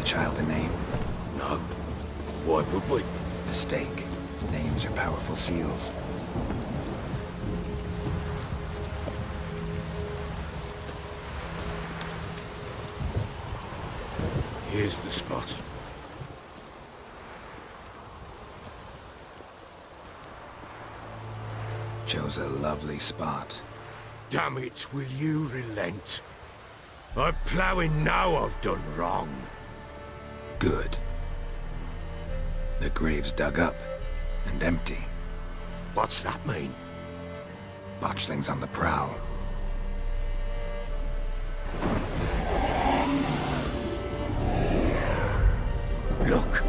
child a name? No. Why would we? Mistake. Names are powerful seals. Here's the spot. Chose a lovely spot. Damn it, will you relent? I'm ploughing now I've done wrong. Good. The grave's dug up and empty. What's that mean? Botchlings on the prowl. Look!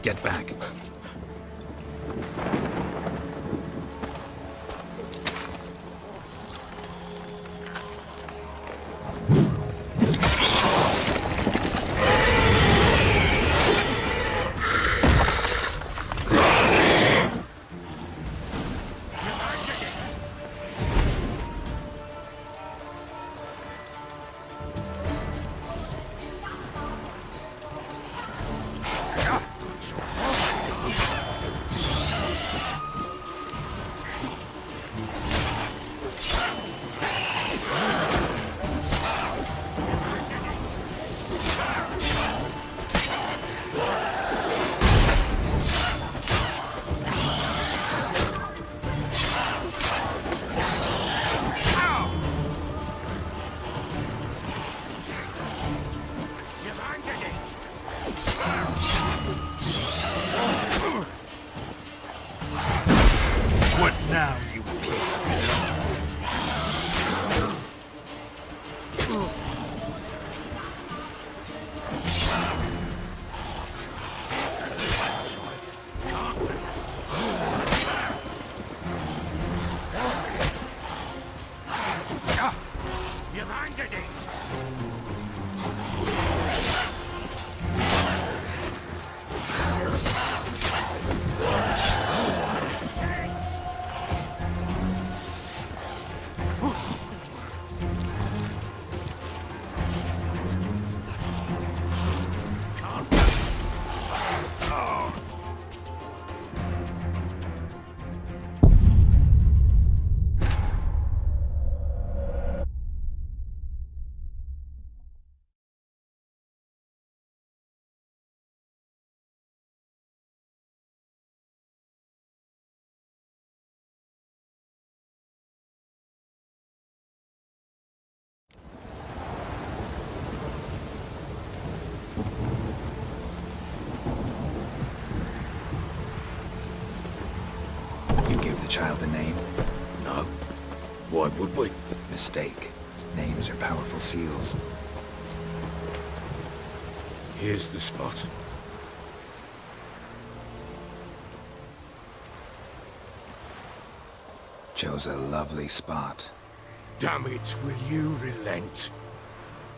Get back. What now, you piece of You've angered it! You give the child a name? No. Why would we? Mistake. Names are powerful seals. Here's the spot. Chose a lovely spot. Damn it, will you relent?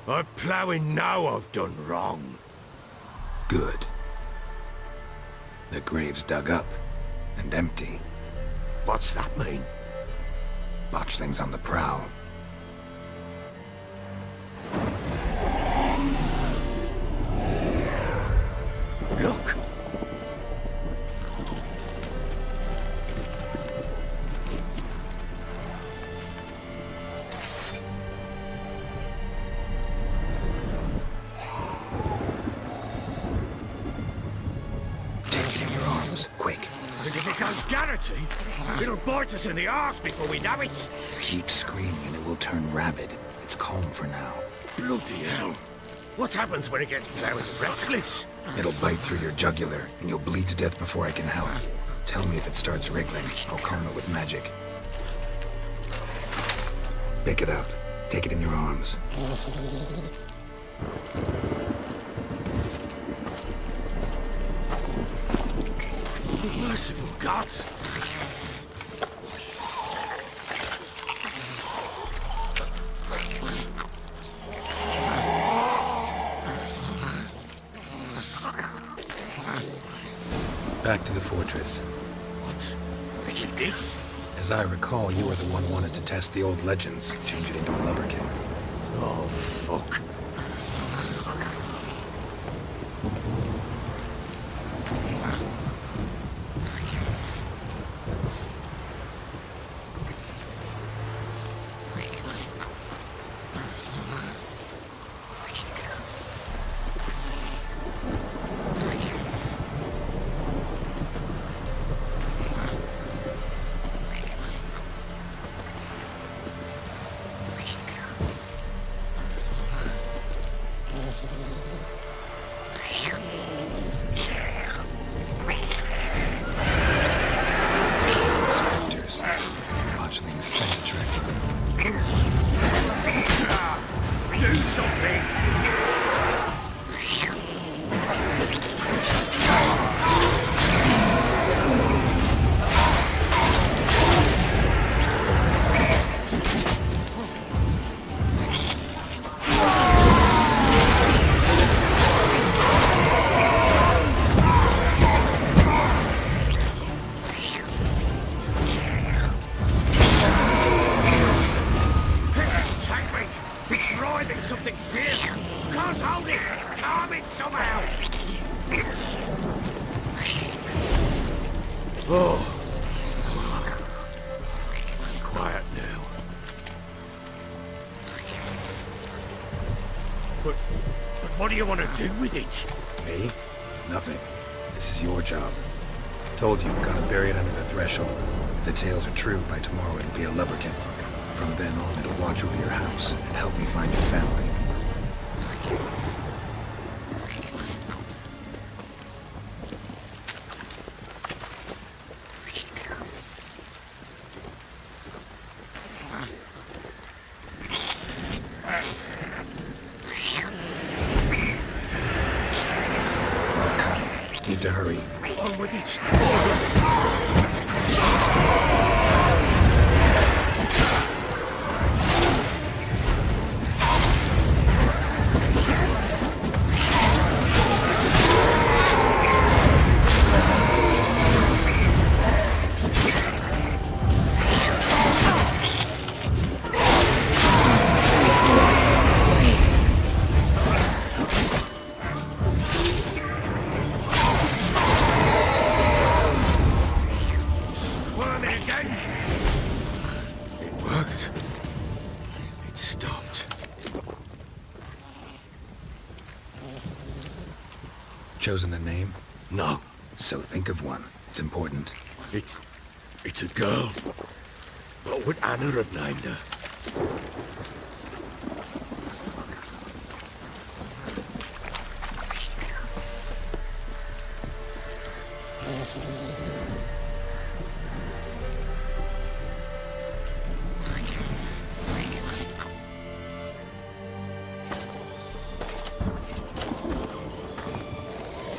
I'm ploughing now I've done wrong. Good. The grave's dug up and empty. What's that mean? Botchlings on the prowl. Look! Take it in your arms, quick. And if it goes Garrity, it'll bite us in the arse before we know it. Keep screaming and it will turn rabid. It's calm for now. Bloody hell. What happens when it gets plowing restless? It'll bite through your jugular and you'll bleed to death before I can help. Tell me if it starts wriggling. I'll calm it with magic. Pick it up. Take it in your arms. Merciful gods! Back to the fortress. What? With this? As I recall, you were the one wanted to test the old legends, change it into a lubberkin. Oh, fuck. Spectres. Botchling's scent attracted them. Do something! Something fierce! Can't hold it! Calm it somehow! Oh. Quiet now. But what do you want to do with it? Me? Nothing. This is your job. Told you, gotta bury it under the threshold. If the tales are true, by tomorrow it'll be a lubberkin. From then on, it'll watch over your house and help me find your family. We're coming. Need to hurry. On with it! Chosen a name? No. So think of one. It's important. It's a girl. What would Anna have named her?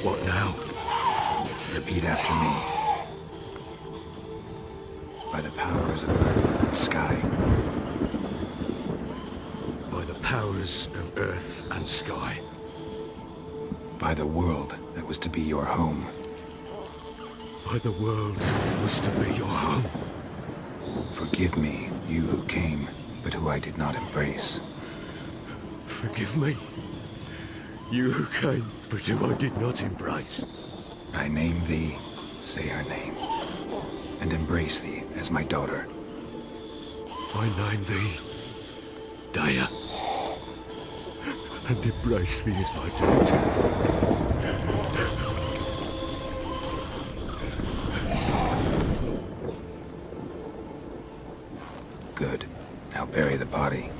What now? Repeat after me. By the powers of earth and sky. By the powers of earth and sky. By the world that was to be your home. By the world that was to be your home. Forgive me, you who came, but who I did not embrace. Forgive me. You who came, but who I did not embrace. I name thee, say her name, and embrace thee as my daughter. I name thee, Daya, and embrace thee as my daughter. Good. Now bury the body.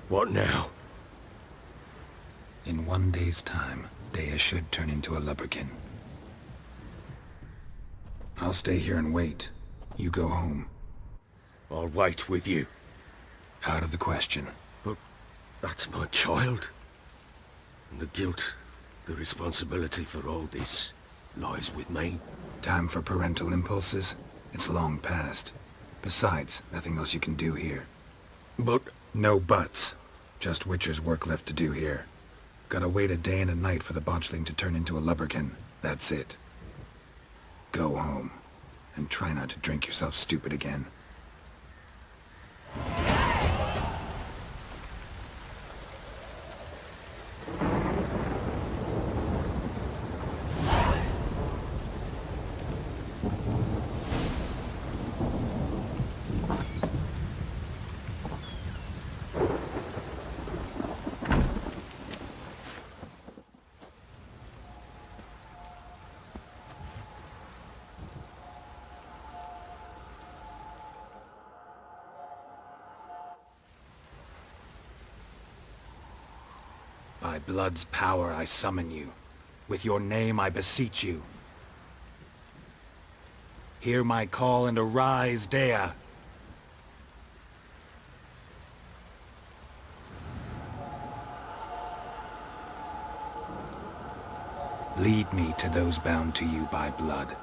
What now? In 1 day's time, Daya should turn into a lubberkin. I'll stay here and wait. You go home. I'll wait with you. Out of the question. But that's my child. And the guilt, the responsibility for all this, lies with me. Time for parental impulses? It's long past. Besides, nothing else you can do here. But... No buts. Just Witcher's work left to do here. Gotta wait a day and a night for the botchling to turn into a lubberkin. That's it. Go home. And try not to drink yourself stupid again. By blood's power I summon you. With your name I beseech you. Hear my call and arise, Dea. Lead me to those bound to you by blood.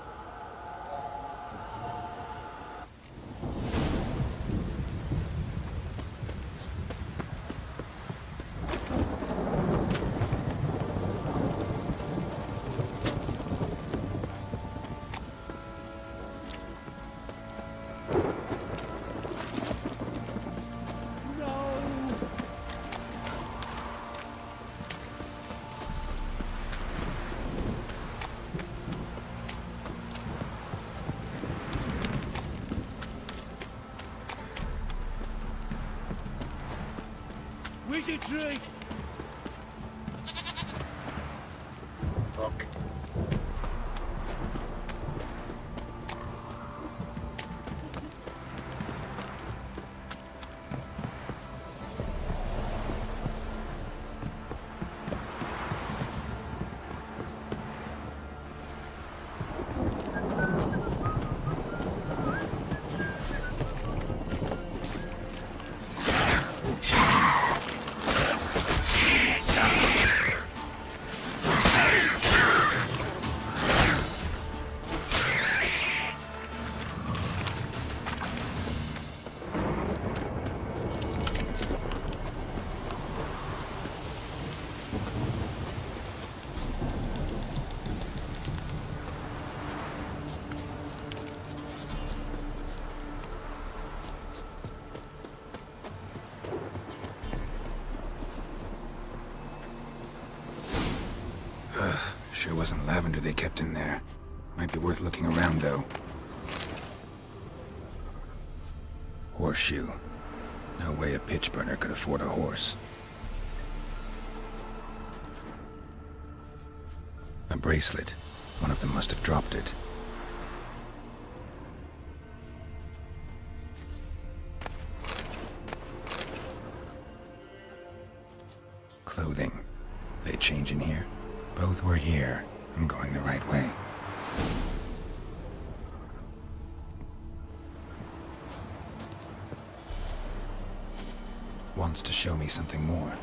Wizardry! Fuck. Sure wasn't lavender they kept in there. Might be worth looking around, though. Horseshoe. No way a pitch burner could afford a horse. A bracelet. One of them must have dropped it. Clothing. They change in here? Both were here. I'm going the right way. Wants to show me something more.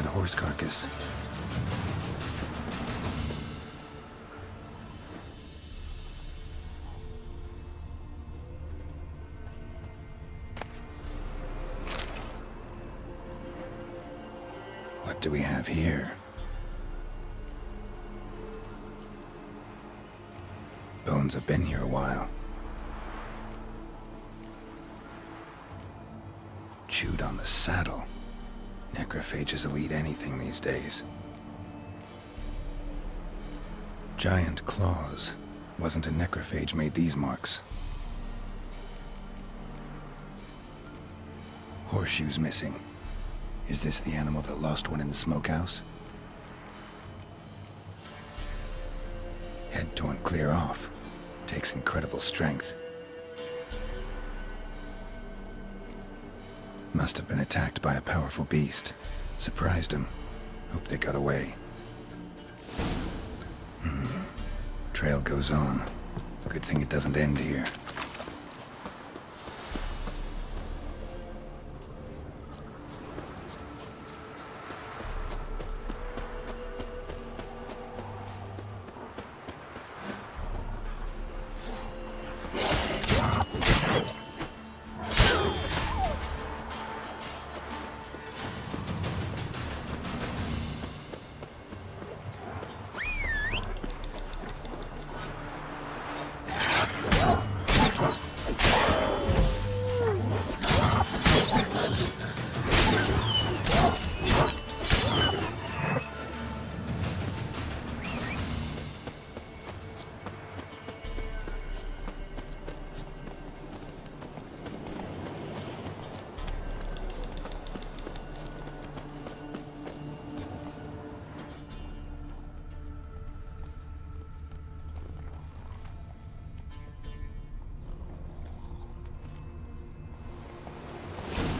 that horse carcass. What do we have here? Bones have been here a while. Chewed on the saddle. Necrophages will eat anything these days. Giant claws. Wasn't a necrophage made these marks. Horseshoes missing. Is this the animal that lost one in the smokehouse? Head torn clear off. Takes incredible strength. Must have been attacked by a powerful beast. Surprised him. Hope they got away. Trail goes on. Good thing it doesn't end here.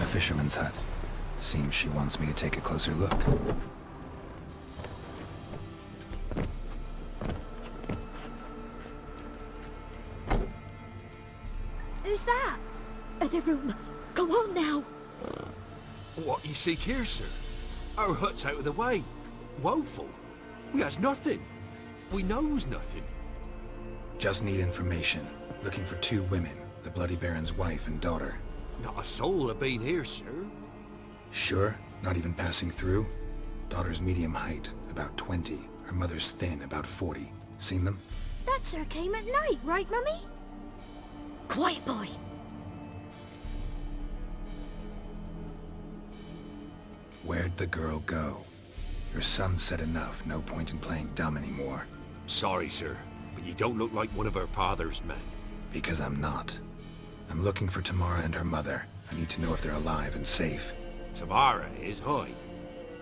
Fisherman's hut. Seems she wants me to take a closer look. Who's that? The room. Go on now. What you seek here, sir? Our hut's out of the way. Woeful. We has nothing. We knows nothing. Just need information. Looking for 2 women. The Bloody Baron's wife and daughter. Not a soul have been here, sir. Sure? Not even passing through? Daughter's medium height, about 20. Her mother's thin, about 40. Seen them? That sir came at night, right, Mummy? Quiet, boy. Where'd the girl go? Your son said enough. No point in playing dumb anymore. Sorry, sir, but you don't look like one of her father's men. Because I'm not. I'm looking for Tamara and her mother. I need to know if they're alive and safe. Tamara is, aye.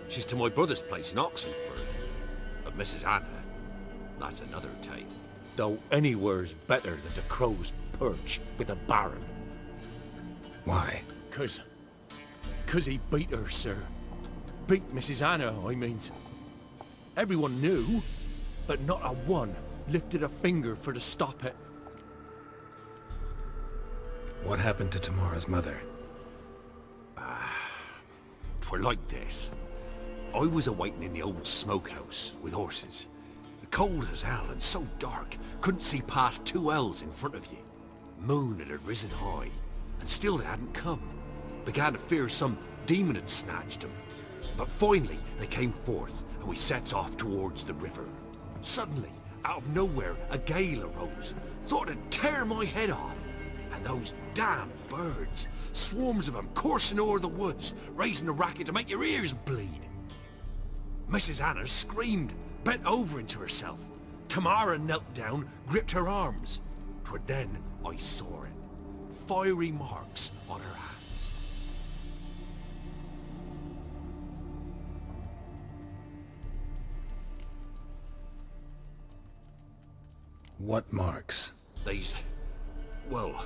She's to my brother's place in Oxenford. But Mrs. Anna, that's another tale. Though anywhere's better than the Crow's Perch with a Baron. Why? 'Cause he beat her, sir. Beat Mrs. Anna, I mean. Everyone knew, but not a one lifted a finger for to stop it. What happened to Tamara's mother? 'Twere like this. I was awaiting in the old smokehouse with horses. Cold as hell and so dark, couldn't see past 2 ells in front of you. Moon had risen high, and still they hadn't come. Began to fear some demon had snatched them. But finally they came forth, and we sets off towards the river. Suddenly, out of nowhere, a gale arose. Thought it'd tear my head off. And those damn birds, swarms of them coursing o'er the woods, raising a racket to make your ears bleed. Mrs. Anna screamed, bent over into herself. Tamara knelt down, gripped her arms. 'Twere then I saw it. Fiery marks on her hands. What marks? These, well,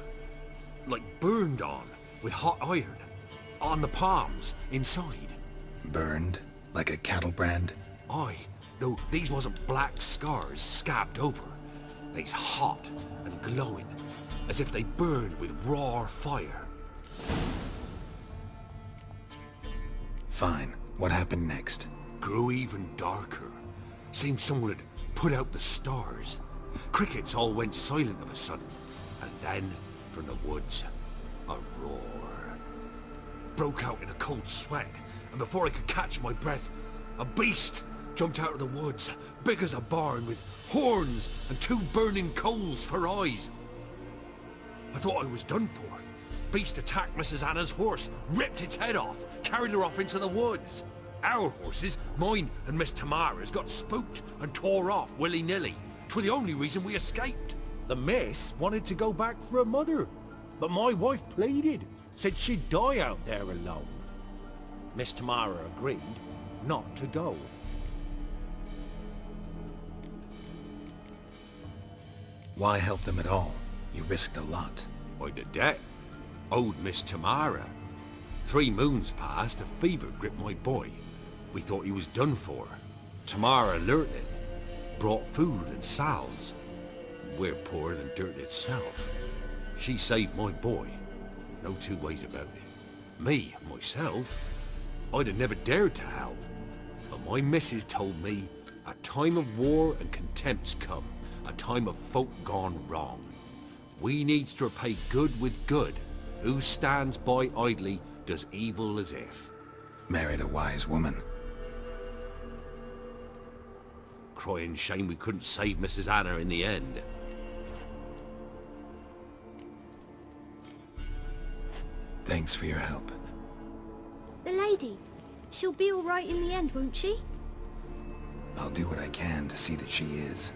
like burned on with hot iron. On the palms, inside. Burned? Like a cattle brand? Aye, though these wasn't black scars scabbed over. They's hot and glowing, as if they burned with raw fire. Fine. What happened next? Grew even darker. Seemed someone had put out the stars. Crickets all went silent of a sudden. And then, from the woods, a roar. Broke out in a cold sweat, and before I could catch my breath, a beast jumped out of the woods, big as a barn, with horns and 2 burning coals for eyes. I thought I was done for. Beast attacked Mrs. Anna's horse, ripped its head off, carried her off into the woods. Our horses, mine and Miss Tamara's, got spooked and tore off willy-nilly. 'Twas the only reason we escaped. The miss wanted to go back for her mother, but my wife pleaded, said she'd die out there alone. Miss Tamara agreed not to go. Why help them at all? You risked a lot. By the debt. Owed Miss Tamara. 3 moons passed, a fever gripped my boy. We thought he was done for. Tamara alerted, brought food and salves. We're poorer than dirt itself. She saved my boy. No 2 ways about it. Me, myself, I'd have never dared to help. But my missus told me a time of war and contempt's come. A time of folk gone wrong. We needs to repay good with good. Who stands by idly does evil as if. Married a wise woman. Crying shame we couldn't save Mrs. Anna in the end. Thanks for your help. The lady. She'll be all right in the end, won't she? I'll do what I can to see that she is.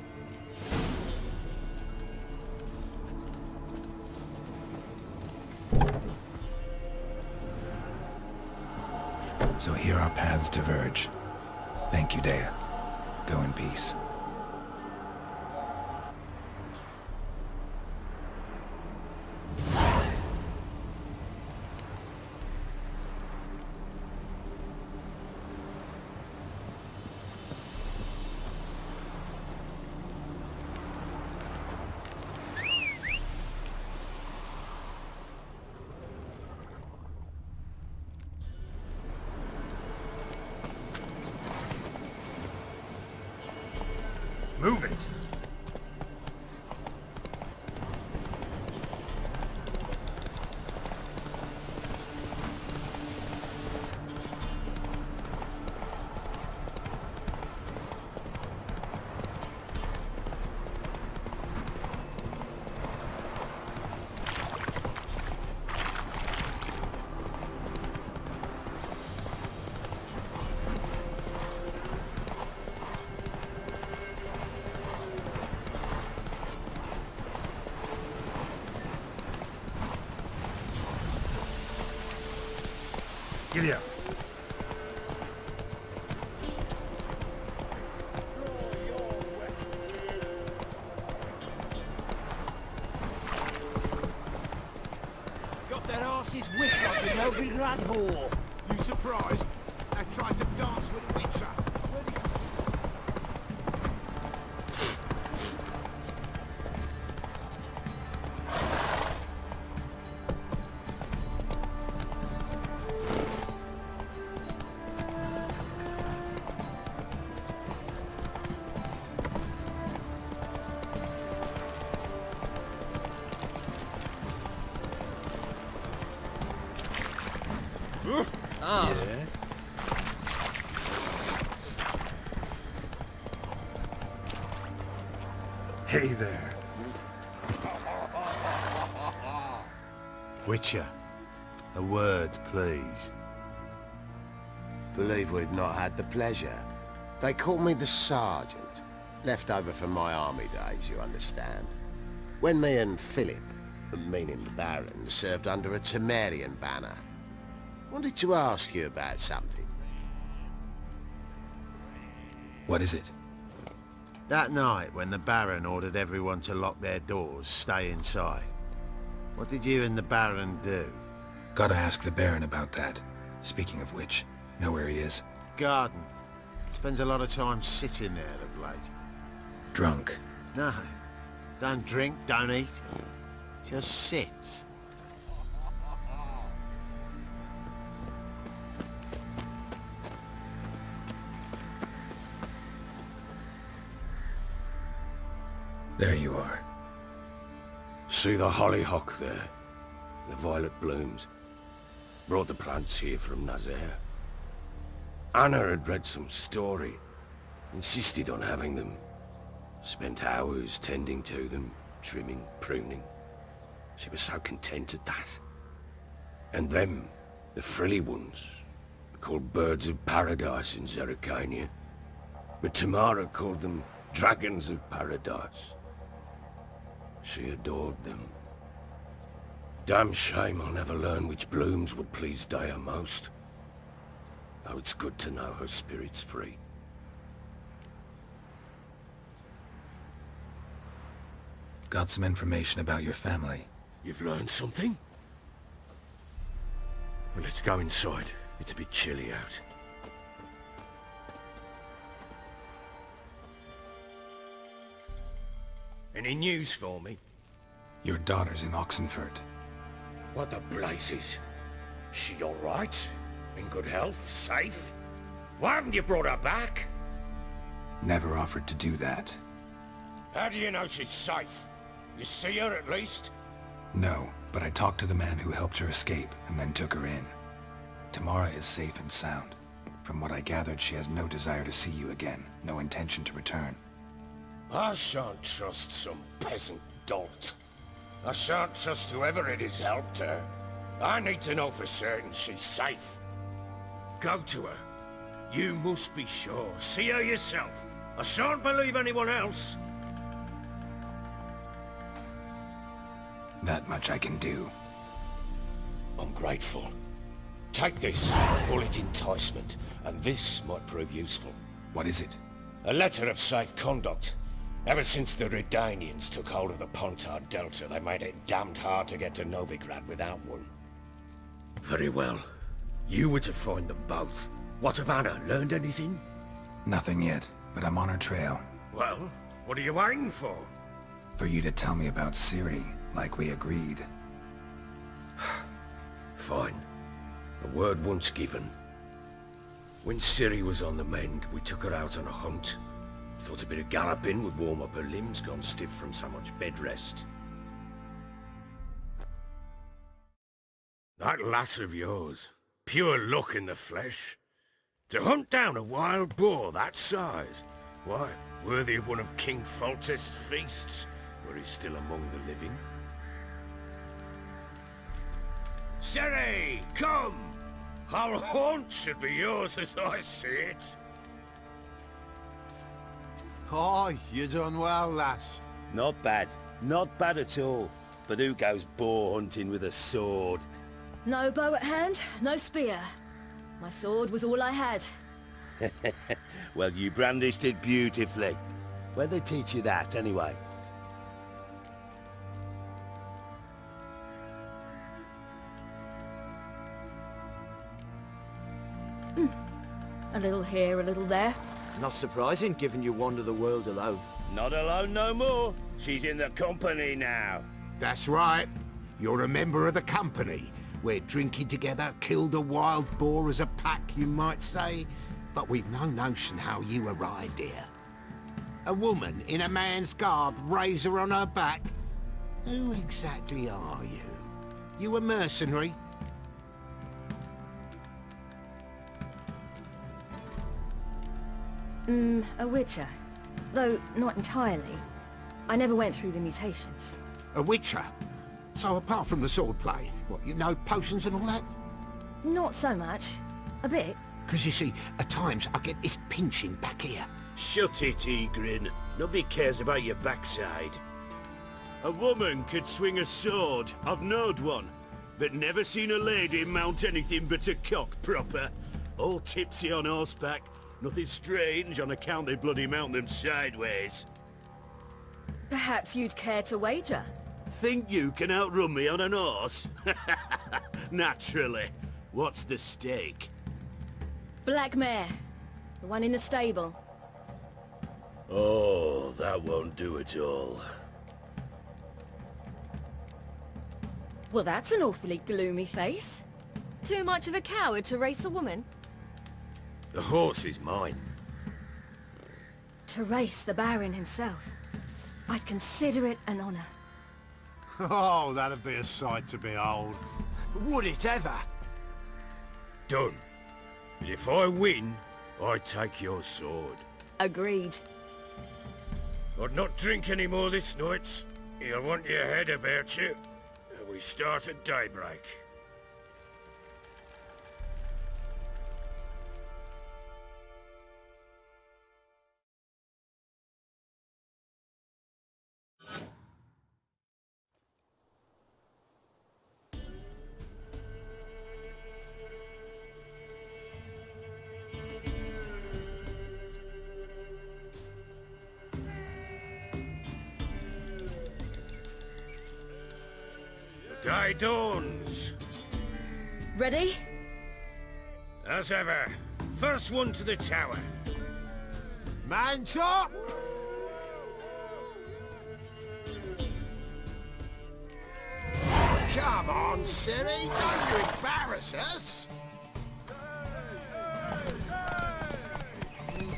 So here our paths diverge. Thank you, Dea. Go in peace. Move it! Giddy up. Got their asses whipped like a Novigrad whore. You surprised? I tried to dance with Witcher. Yeah. Hey there. Witcher, a word, please. Believe we've not had the pleasure. They call me the Sergeant. Left over from my army days, you understand. When me and Philip, meaning the Baron, served under a Temerian banner. Wanted to ask you about something. What is it? That night when the Baron ordered everyone to lock their doors, stay inside. What did you and the Baron do? Gotta ask the Baron about that. Speaking of which, know where he is? Garden. Spends a lot of time sitting there of late. Drunk. No. Don't drink, don't eat. Just sits. There you are. See the hollyhock there? The violet blooms. Brought the plants here from Nazaire. Anna had read some story. Insisted on having them. Spent hours tending to them, trimming, pruning. She was so content at that. And them, the frilly ones, are called birds of paradise in Zerrikania. But Tamara called them dragons of paradise. She adored them. Damn shame I'll never learn which blooms would please Dea most. Though it's good to know her spirit's free. Got some information about your family. You've learned something? Well, let's go inside. It's a bit chilly out. Any news for me? Your daughter's in Oxenford. What the blazes? She all right? In good health? Safe? Why haven't you brought her back? Never offered to do that. How do you know she's safe? You see her at least? No, but I talked to the man who helped her escape and then took her in. Tamara is safe and sound. From what I gathered, she has no desire to see you again, no intention to return. I shan't trust some peasant dolt. I shan't trust whoever it is helped her. I need to know for certain she's safe. Go to her. You must be sure. See her yourself. I shan't believe anyone else. That much I can do. I'm grateful. Take this, call it enticement, and this might prove useful. What is it? A letter of safe conduct. Ever since the Redanians took hold of the Pontard Delta, they made it damned hard to get to Novigrad without one. Very well. You were to find them both. What of Anna? Learned anything? Nothing yet, but I'm on her trail. Well, what are you waiting for? For you to tell me about Ciri, like we agreed. Fine. A word once given. When Ciri was on the mend, we took her out on a hunt. Thought a bit of galloping would warm up her limbs, gone stiff from so much bed rest. That lass of yours, pure luck in the flesh. To hunt down a wild boar that size, why, worthy of one of King Foltest's feasts, where he's still among the living. Ciri, come! Our haunt should be yours as I see it. Oh, you done well, lass. Not bad. Not bad at all. But who goes boar hunting with a sword? No bow at hand, no spear. My sword was all I had. Well, you brandished it beautifully. Where'd they teach you that, anyway? A little here, a little there. Not surprising, given you wander the world alone. Not alone no more. She's in the company now. That's right. You're a member of the company. We're drinking together, killed a wild boar as a pack, you might say. But we've no notion how you arrived here. A woman in a man's garb, razor on her back. Who exactly are you? You a mercenary? A witcher. Though not entirely. I never went through the mutations. A witcher? So apart from the swordplay, what, you know potions and all that? Not so much. A bit. Because you see, at times I get this pinching back here. Shut it, Egrin. Nobody cares about your backside. A woman could swing a sword. I've knowed one. But never seen a lady mount anything but a cock proper. All tipsy on horseback. Nothing strange on account they bloody mount them sideways. Perhaps you'd care to wager? Think you can outrun me on an horse? Naturally. What's the stake? Black mare. The one in the stable. Oh, that won't do at all. Well, that's an awfully gloomy face. Too much of a coward to race a woman? The horse is mine. To race the Baron himself. I'd consider it an honor. Oh, that'd be a sight to behold. Would it ever? Done. But if I win, I take your sword. Agreed. I'd not drink any more this night. You'll want your head about you. We start at daybreak. The day dawns. Ready? As ever, first one to the tower. Man chop! Come on, Siri, don't you embarrass us!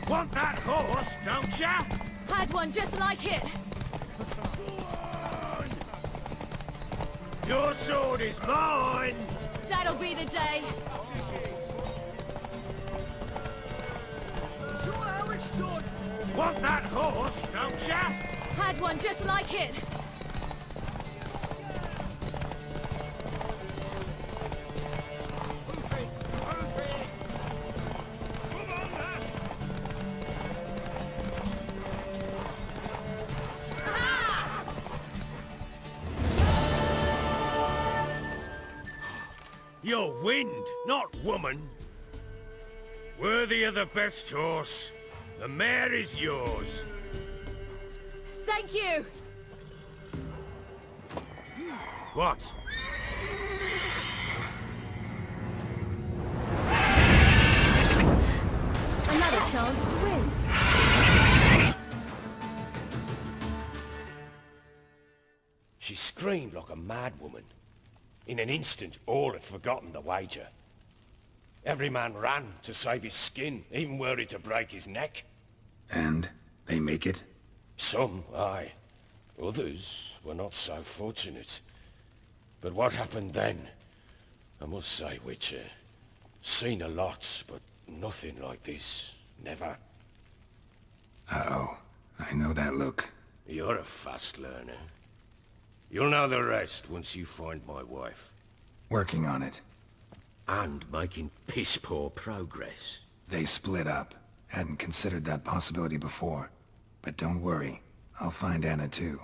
Want that horse, don't ya? Had one just like it. Your sword is mine! That'll be the day. Show how it's done! Want that horse, don't ya? Had one just like it. Come on, lass! You're wind, not woman. Worthy of the best horse. The mare is yours. Thank you. What? Another chance to win. She screamed like a mad woman. In an instant, all had forgotten the wager. Every man ran to save his skin, even were it to break his neck. And they make it? Some, aye. Others were not so fortunate. But what happened then? I must say, Witcher, seen a lot, but nothing like this. Never. Uh-oh. I know that look. You're a fast learner. You'll know the rest once you find my wife. Working on it. And making piss-poor progress. They split up. Hadn't considered that possibility before. But don't worry. I'll find Anna too.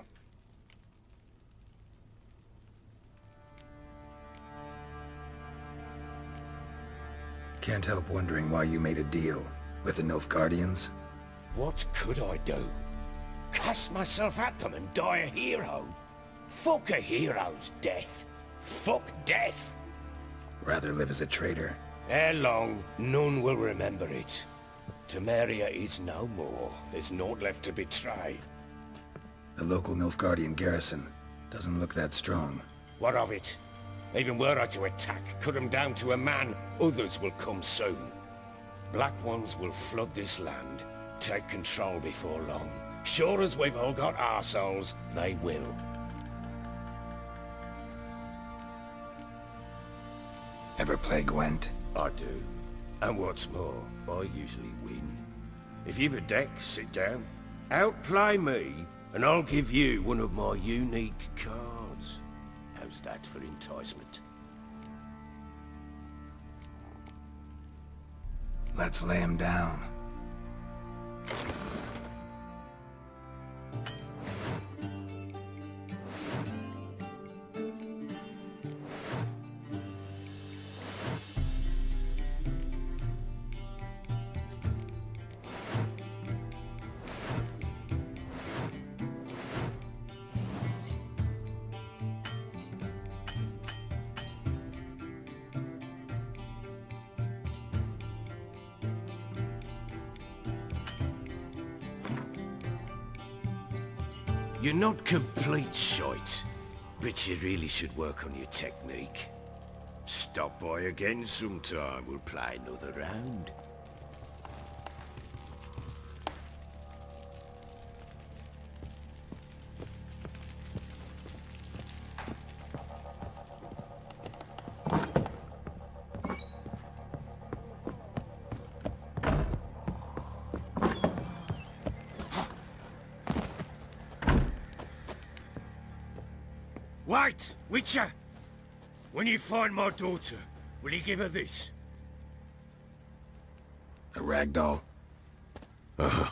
Can't help wondering why you made a deal with the Nilfgaardians. What could I do? Cast myself at them and die a hero? Fuck a hero's death. Fuck death. Rather live as a traitor. Ere long, none will remember it. Temeria is no more. There's naught left to betray. The local Nilfgaardian garrison doesn't look that strong. What of it? Even were I to attack, cut them down to a man, others will come soon. Black Ones will flood this land, take control before long. Sure as we've all got arseholes, they will. Ever play Gwent? I do. And what's more, I usually win. If you've a deck, sit down. Outplay me, and I'll give you one of my unique cards. How's that for enticement? Let's lay him down. You're not complete shite, but you really should work on your technique. Stop by again sometime, we'll play another round. Wait, Witcher! When you find my daughter, will you give her this? A rag doll? Uh-huh.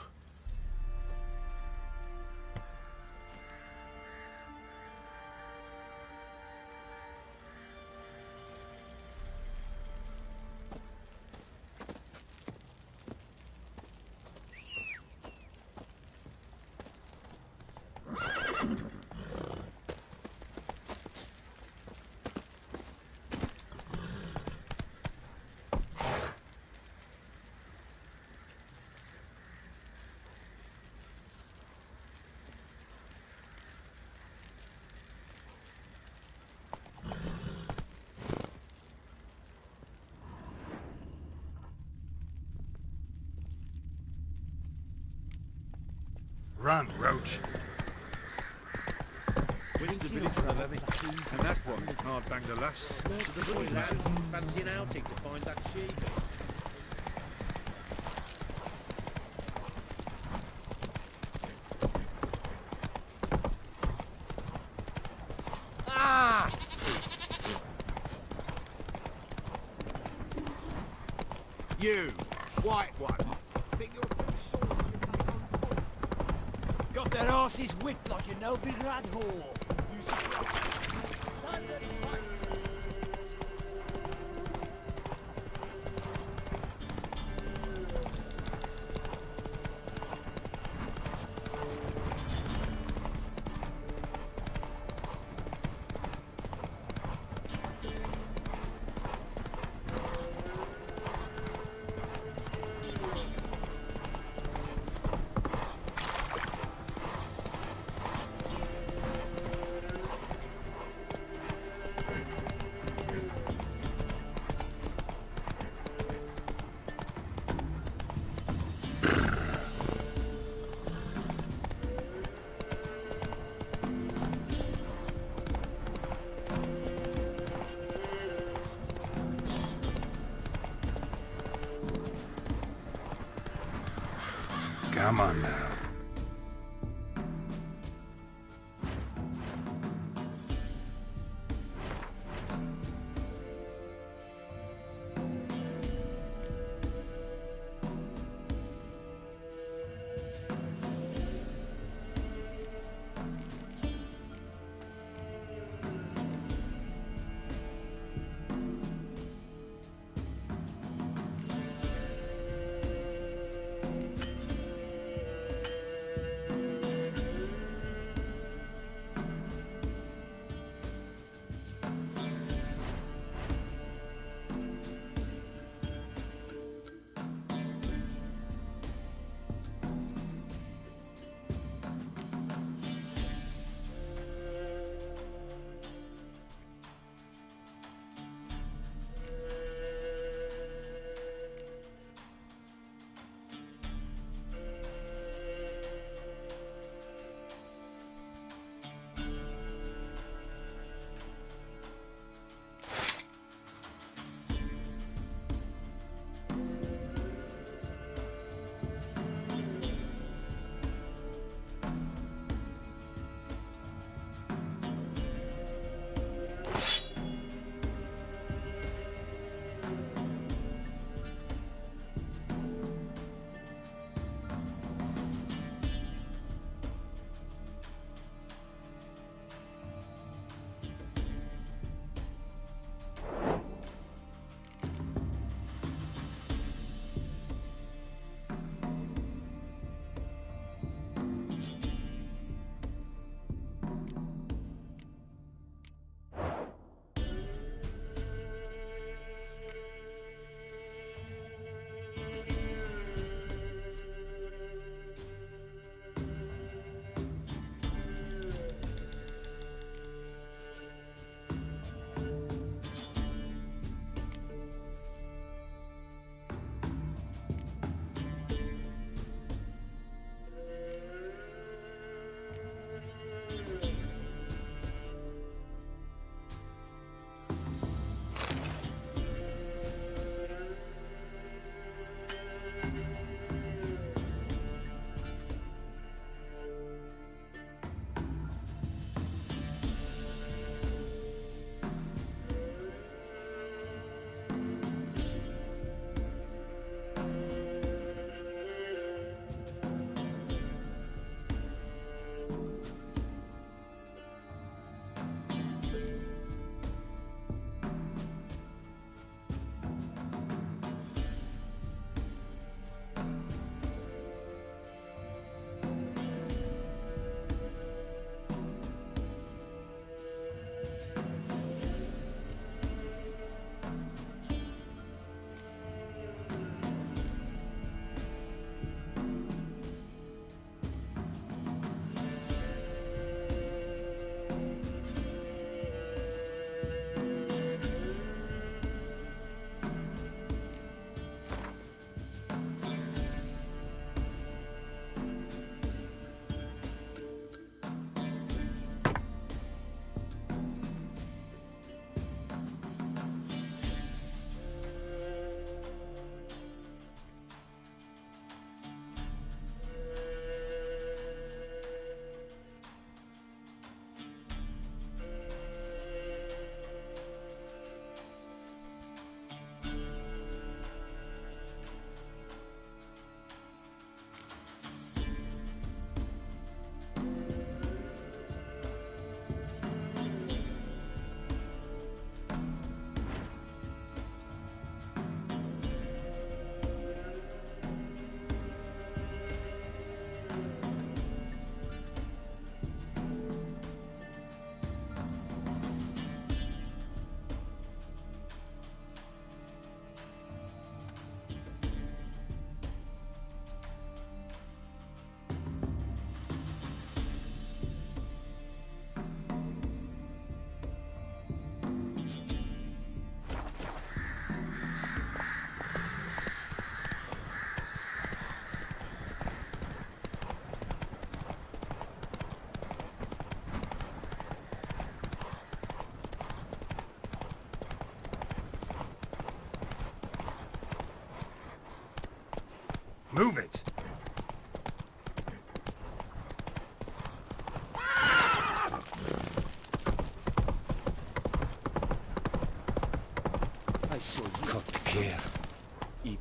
Run, Roach. Where's the village for the levy? And that one can't bang the lass. To the boy lads, fancy an outing to find that sheep. Ah! You, white one. Think you're too short to be on foot? Got that arse's whipped like a no-big-rad whore. Stand and fight. Come on now.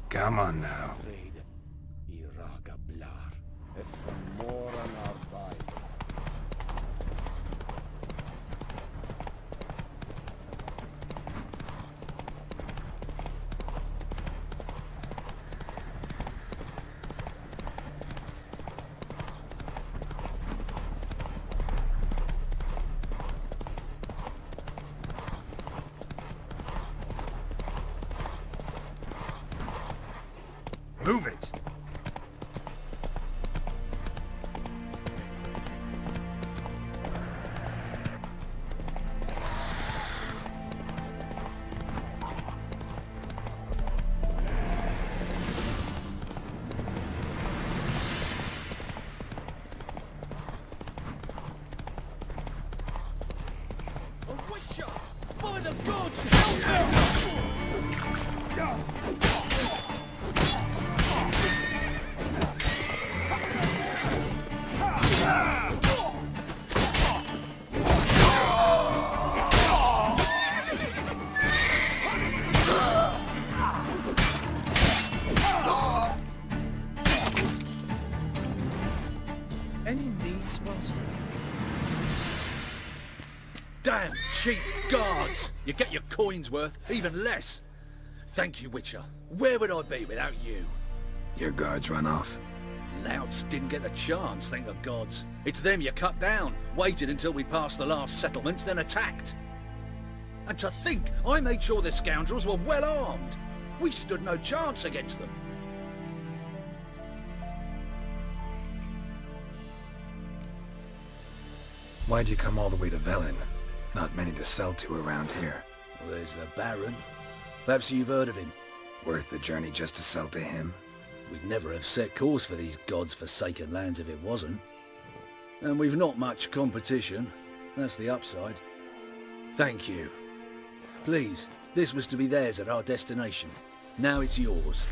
Come on now. Move it! A witcher! By the gods, help me! Any needs, master? Damn cheap guards! You get your coin's worth, even less. Thank you, Witcher. Where would I be without you? Your guards run off. Louts didn't get the chance, thank the gods. It's them you cut down, waited until we passed the last settlements, then attacked. And to think I made sure the scoundrels were well armed. We stood no chance against them. Why'd you come all the way to Velen? Not many to sell to around here. Well, there's the Baron. Perhaps you've heard of him. Worth the journey just to sell to him? We'd never have set course for these gods-forsaken lands if it wasn't. And we've not much competition. That's the upside. Thank you. Please, this was to be theirs at our destination. Now it's yours.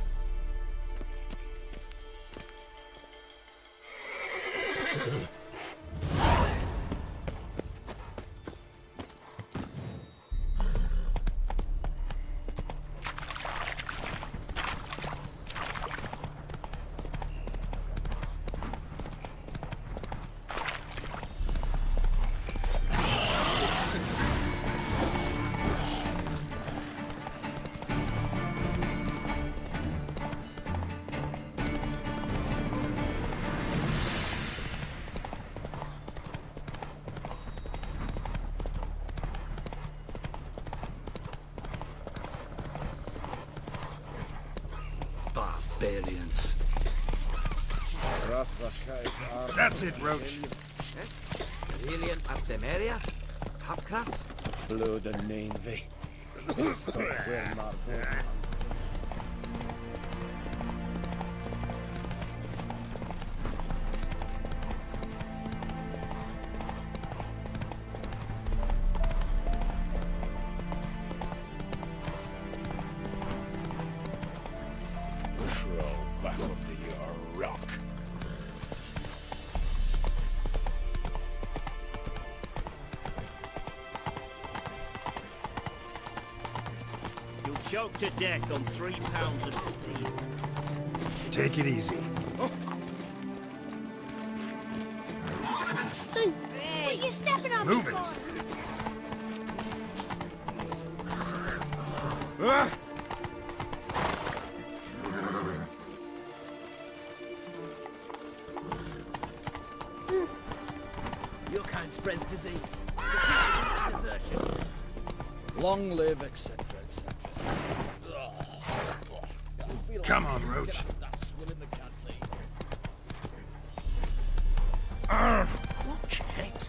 Barbarians. That's it, Roach. Aurelian Artemeria? Half-class? Blood and navy. Back under your rock. You'll choke to death on 3 pounds of steel. Take it easy. Hey, you're stepping on Move me it. for? Your kind spreads disease. Desertion. Long live, etc., etc. Come on, Roach. That swill in the canteen. Watch it.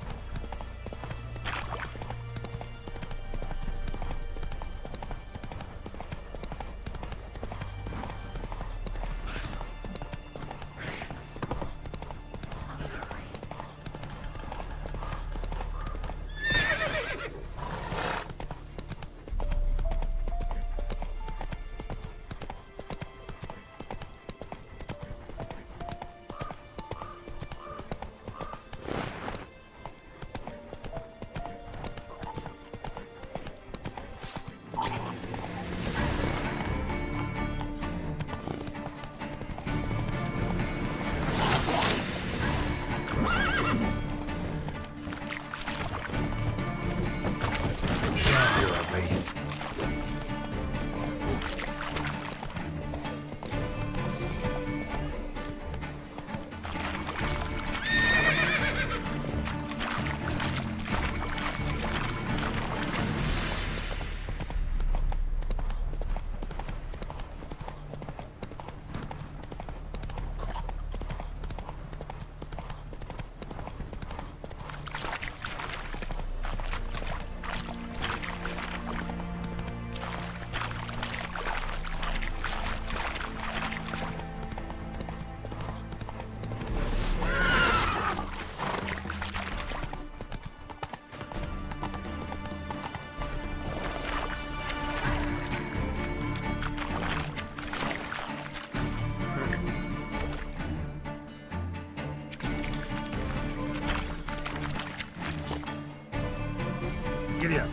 Giddy up.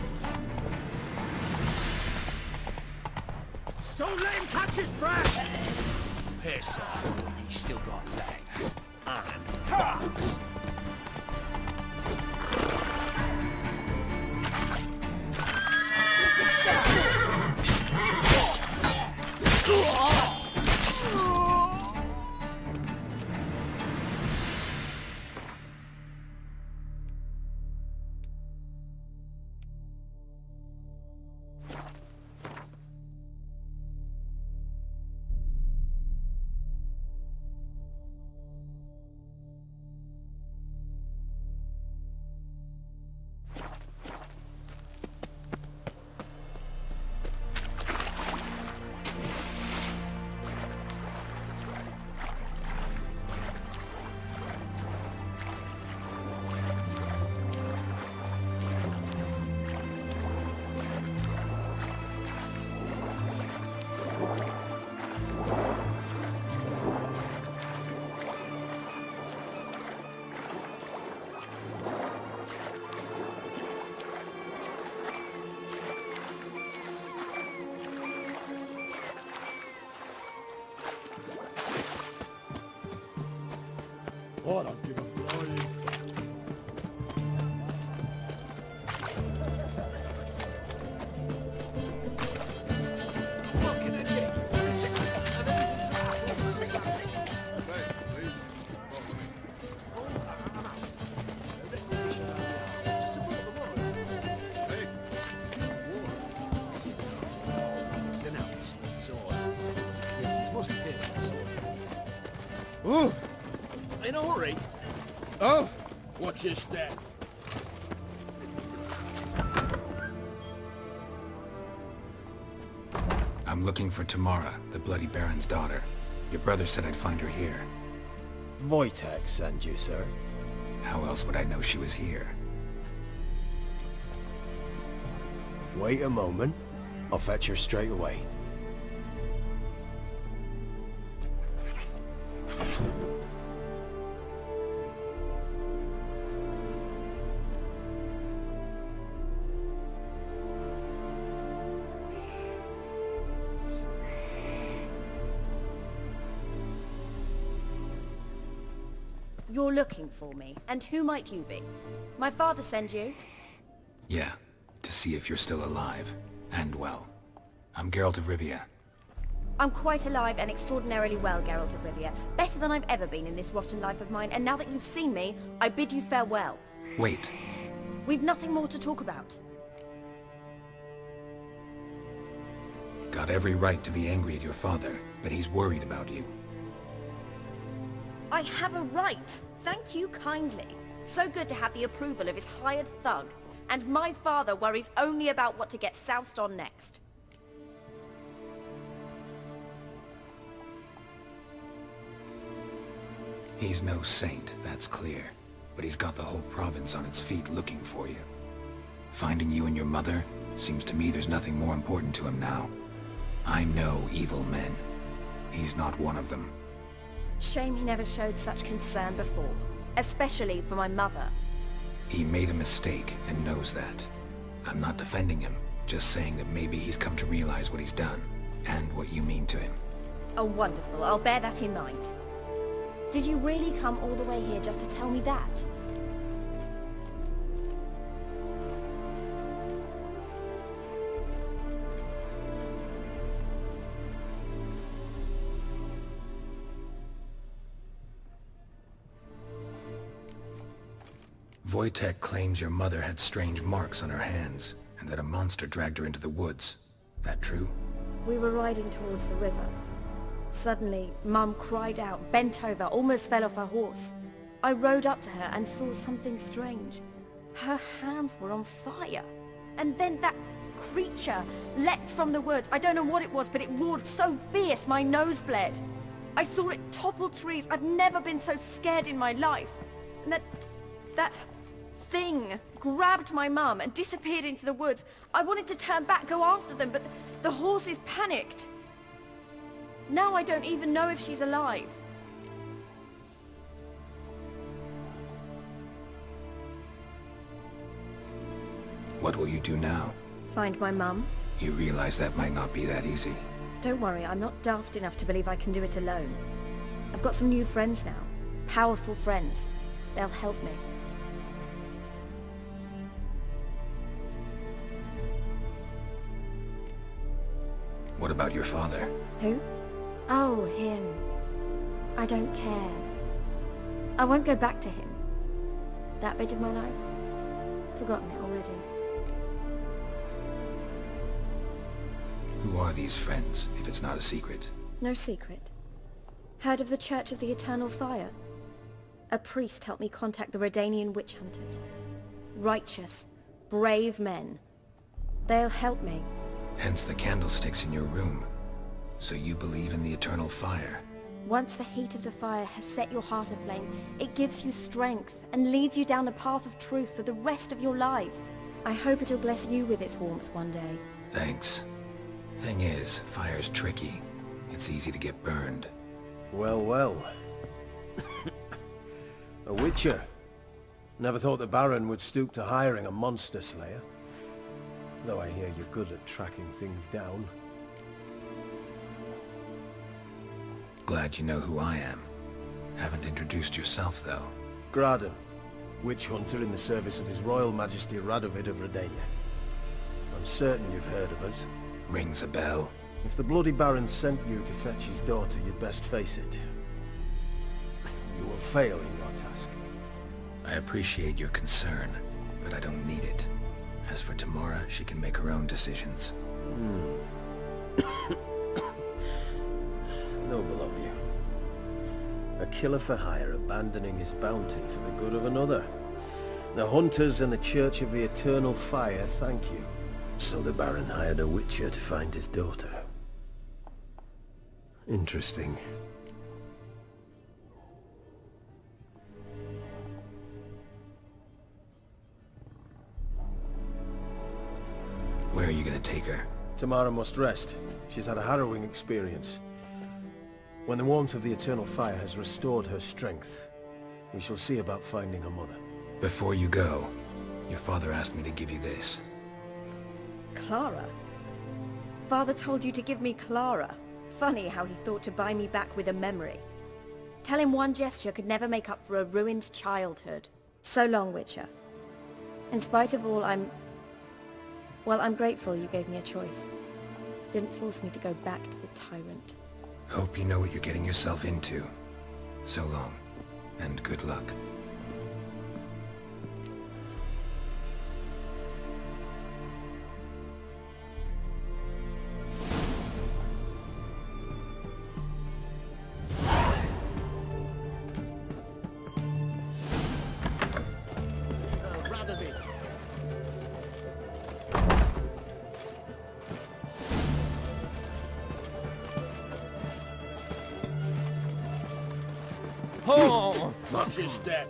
Don't let him catch his breath! Piss off. He's still got legs. And arms. I don't give a flying fuck. Ooh! In a hurry. Oh, watch your step. I'm looking for Tamara, the Bloody Baron's daughter. Your brother said I'd find her here. Wojtek sent you, sir. How else would I know she was here? Wait a moment. I'll fetch her straight away. You're looking for me, and who might you be? My father sent you? Yeah, to see if you're still alive. And well. I'm Geralt of Rivia. I'm quite alive and extraordinarily well, Geralt of Rivia. Better than I've ever been in this rotten life of mine, and now that you've seen me, I bid you farewell. Wait. We've nothing more to talk about. Got every right to be angry at your father, but he's worried about you. I have a right. Thank you kindly. So good to have the approval of his hired thug. And my father worries only about what to get soused on next. He's no saint, that's clear. But he's got the whole province on its feet looking for you. Finding you and your mother? Seems to me there's nothing more important to him now. I know evil men. He's not one of them. Shame he never showed such concern before. Especially for my mother. He made a mistake and knows that. I'm not defending him, just saying that maybe he's come to realize what he's done, and what you mean to him. Oh, wonderful. I'll bear that in mind. Did you really come all the way here just to tell me that? Wojtek claims your mother had strange marks on her hands, and that a monster dragged her into the woods. That true? We were riding towards the river. Suddenly, Mum cried out, bent over, almost fell off her horse. I rode up to her and saw something strange. Her hands were on fire. And then that creature leapt from the woods. I don't know what it was, but it roared so fierce my nose bled. I saw it topple trees. I've never been so scared in my life. And that thing grabbed my mum and disappeared into the woods. I wanted to turn back, go after them, but the horses panicked. Now I don't even know if she's alive. What will you do now? Find my mum? You realize that might not be that easy. Don't worry, I'm not daft enough to believe I can do it alone. I've got some new friends now. Powerful friends. They'll help me. What about your father? Who? Oh, him. I don't care. I won't go back to him. That bit of my life? Forgotten it already. Who are these friends, if it's not a secret? No secret. Heard of the Church of the Eternal Fire? A priest helped me contact the Redanian witch hunters. Righteous, brave men. They'll help me. Hence the candlesticks in your room. So you believe in the eternal fire? Once the heat of the fire has set your heart aflame, it gives you strength and leads you down the path of truth for the rest of your life. I hope it'll bless you with its warmth one day. Thanks. Thing is, fire's tricky. It's easy to get burned. Well, well. A witcher. Never thought the Baron would stoop to hiring a monster slayer. Though I hear you're good at tracking things down. Glad you know who I am. Haven't introduced yourself, though. Graden, witch hunter in the service of His Royal Majesty Radovid of Redania. I'm certain you've heard of us. Rings a bell. If the bloody Baron sent you to fetch his daughter, you'd best face it. You will fail in your task. I appreciate your concern, but I don't need it. As for Tamara, she can make her own decisions. Noble of you. A killer for hire abandoning his bounty for the good of another. The hunters and the Church of the Eternal Fire thank you. So the Baron hired a witcher to find his daughter. Interesting. Where are you gonna take her? Tamara must rest. She's had a harrowing experience. When the warmth of the Eternal Fire has restored her strength, we shall see about finding her mother. Before you go, your father asked me to give you this. Clara? Father told you to give me Clara. Funny how he thought to buy me back with a memory. Tell him one gesture could never make up for a ruined childhood. So long, Witcher. In spite of all, I'm grateful you gave me a choice. Didn't force me to go back to the tyrant. Hope you know what you're getting yourself into. So long, and good luck. Oh! Watch your step.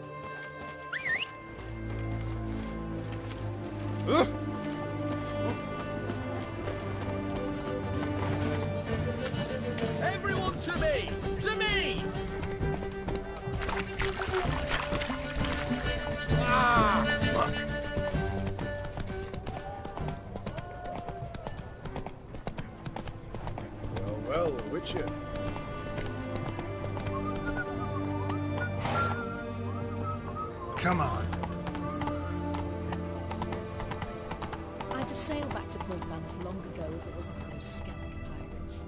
Everyone to me! To me! Ah! Fuck. Well, well, Witcher. Come on. I'd have sailed back to Point Vance long ago if it wasn't for those skeleton pirates.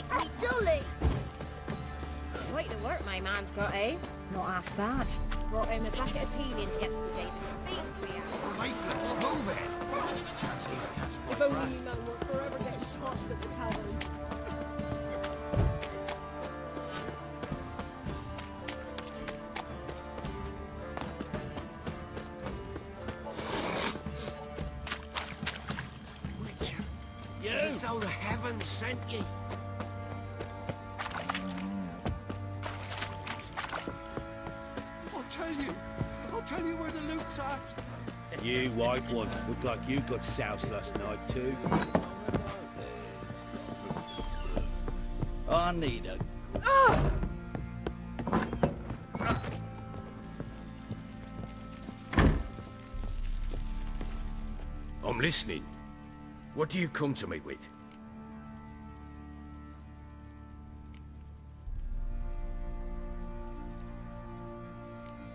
pick me dolly. Quite the work my man's got, eh? Not half bad. Brought him a bucket of peelings yesterday. Feast we have. Leaflets, move it! Can't see if that's If only you man would forever get tossed at the taverns. Richard, it's as though the heavens sent ye. I'll tell you where the loot's at. You white one. Looked like you got soused last night too. I need a... I'm listening. What do you come to me with?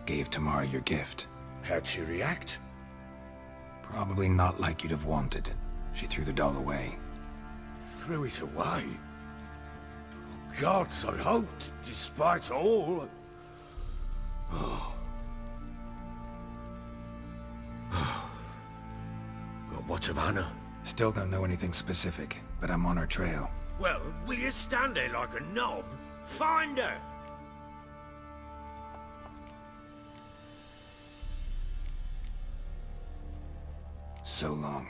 Gave Tamara your gift. How'd she react? Probably not like you'd have wanted. She threw the doll away. Threw it away? Oh, gods, I hoped, despite all... Oh. Well, what of Anna? Still don't know anything specific, but I'm on her trail. Well, will you stand there like a knob? Find her! So long.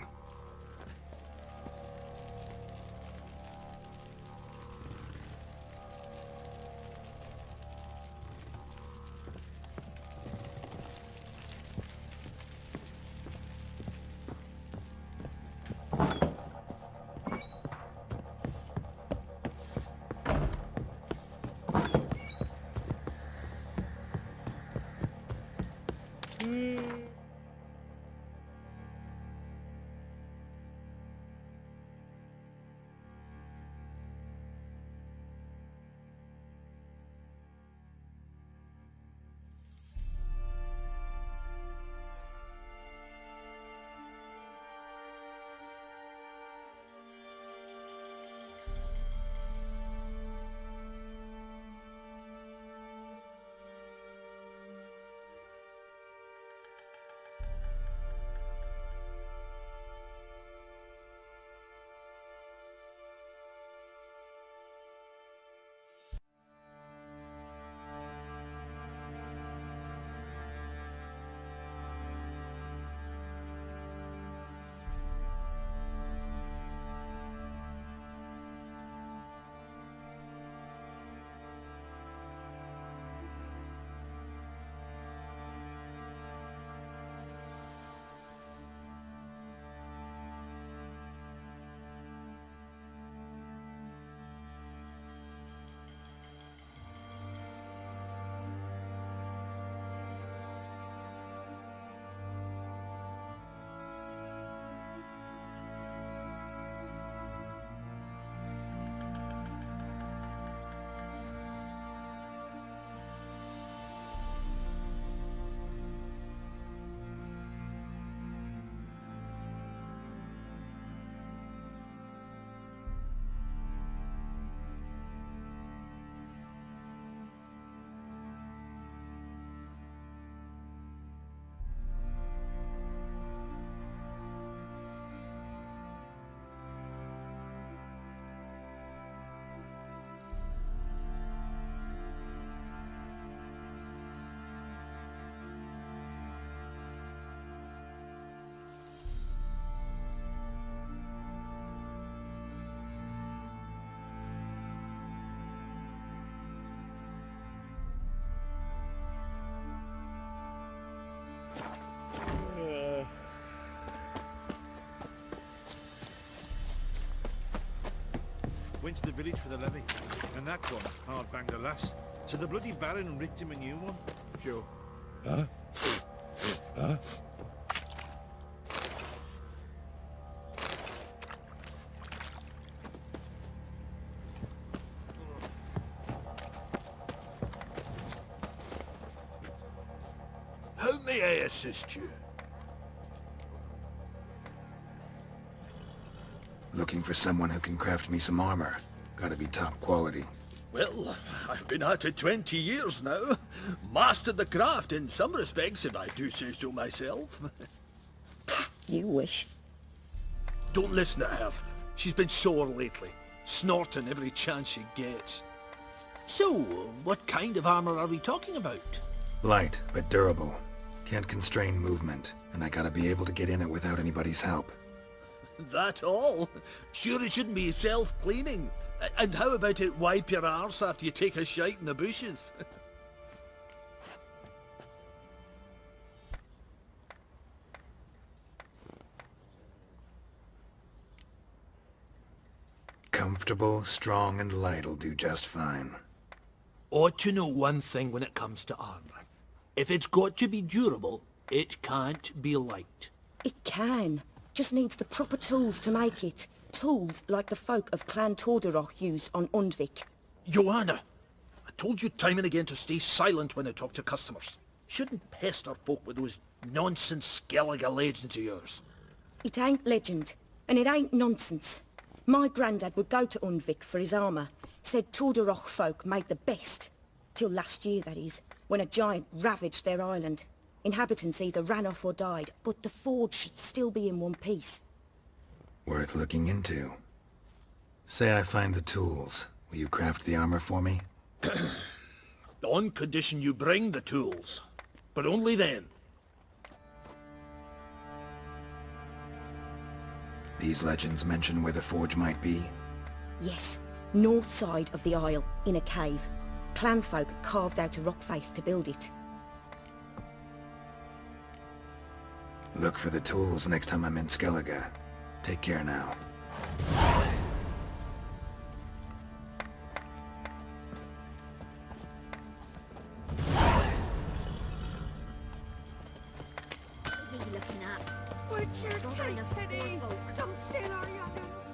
Went to the village for the levy, and that one hard banged a lass. So the bloody Baron rigged him a new one. Sure. Huh? Huh? How may I assist you? Looking for someone who can craft me some armor. Gotta be top quality. Well, I've been at it 20 years now. Mastered the craft in some respects, if I do say so myself. You wish. Don't listen to her. She's been sore lately, snorting every chance she gets. So, what kind of armor are we talking about? Light, but durable. Can't constrain movement, and I gotta be able to get in it without anybody's help. That all? Sure it shouldn't be self-cleaning. And how about it wipe your arse after you take a shite in the bushes? Comfortable, strong, and light'll do just fine. Ought to know one thing when it comes to armor. If it's got to be durable, it can't be light. It can. Just needs the proper tools to make it. Tools like the folk of Clan Torderoch use on Undvik. Joanna, I told you time and again to stay silent when I talk to customers. Shouldn't pester folk with those nonsense Skellige legends of yours. It ain't legend, and it ain't nonsense. My granddad would go to Undvik for his armour. Said Torderoch folk made the best. Till last year, that is, when a giant ravaged their island. Inhabitants either ran off or died, but the forge should still be in one piece. Worth looking into. Say I find the tools. Will you craft the armor for me? On condition you bring the tools. But only then. These legends mention where the forge might be? Yes, north side of the isle, in a cave. Clanfolk carved out a rock face to build it. Look for the tools next time I'm in Skellige. Take care now. What are you looking at? What's your Bothering take, us with Penny? poor folk. Don't steal our young'uns.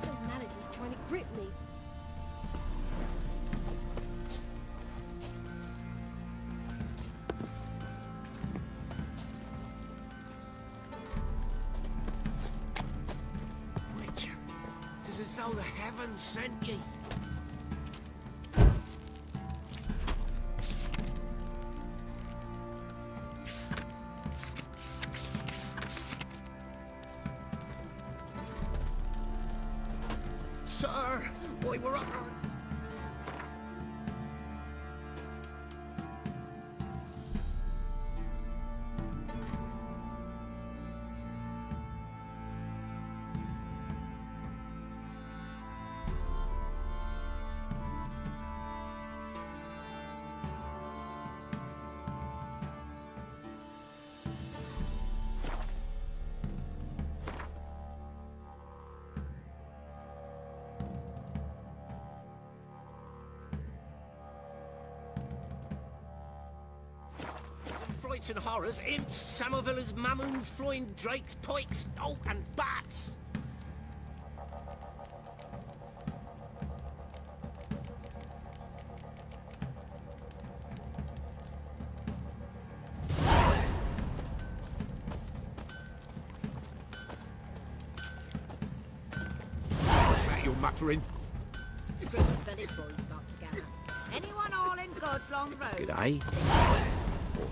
Some manager's trying to grip me. Richard, it's as though the heavens sent ye. Sir, we were up... Frights and horrors, imps, Samovillas, mamoons, flying drakes, pikes, oh, and bats! What's that you're muttering? The village boys got together. Anyone all in God's Long Road? G'day.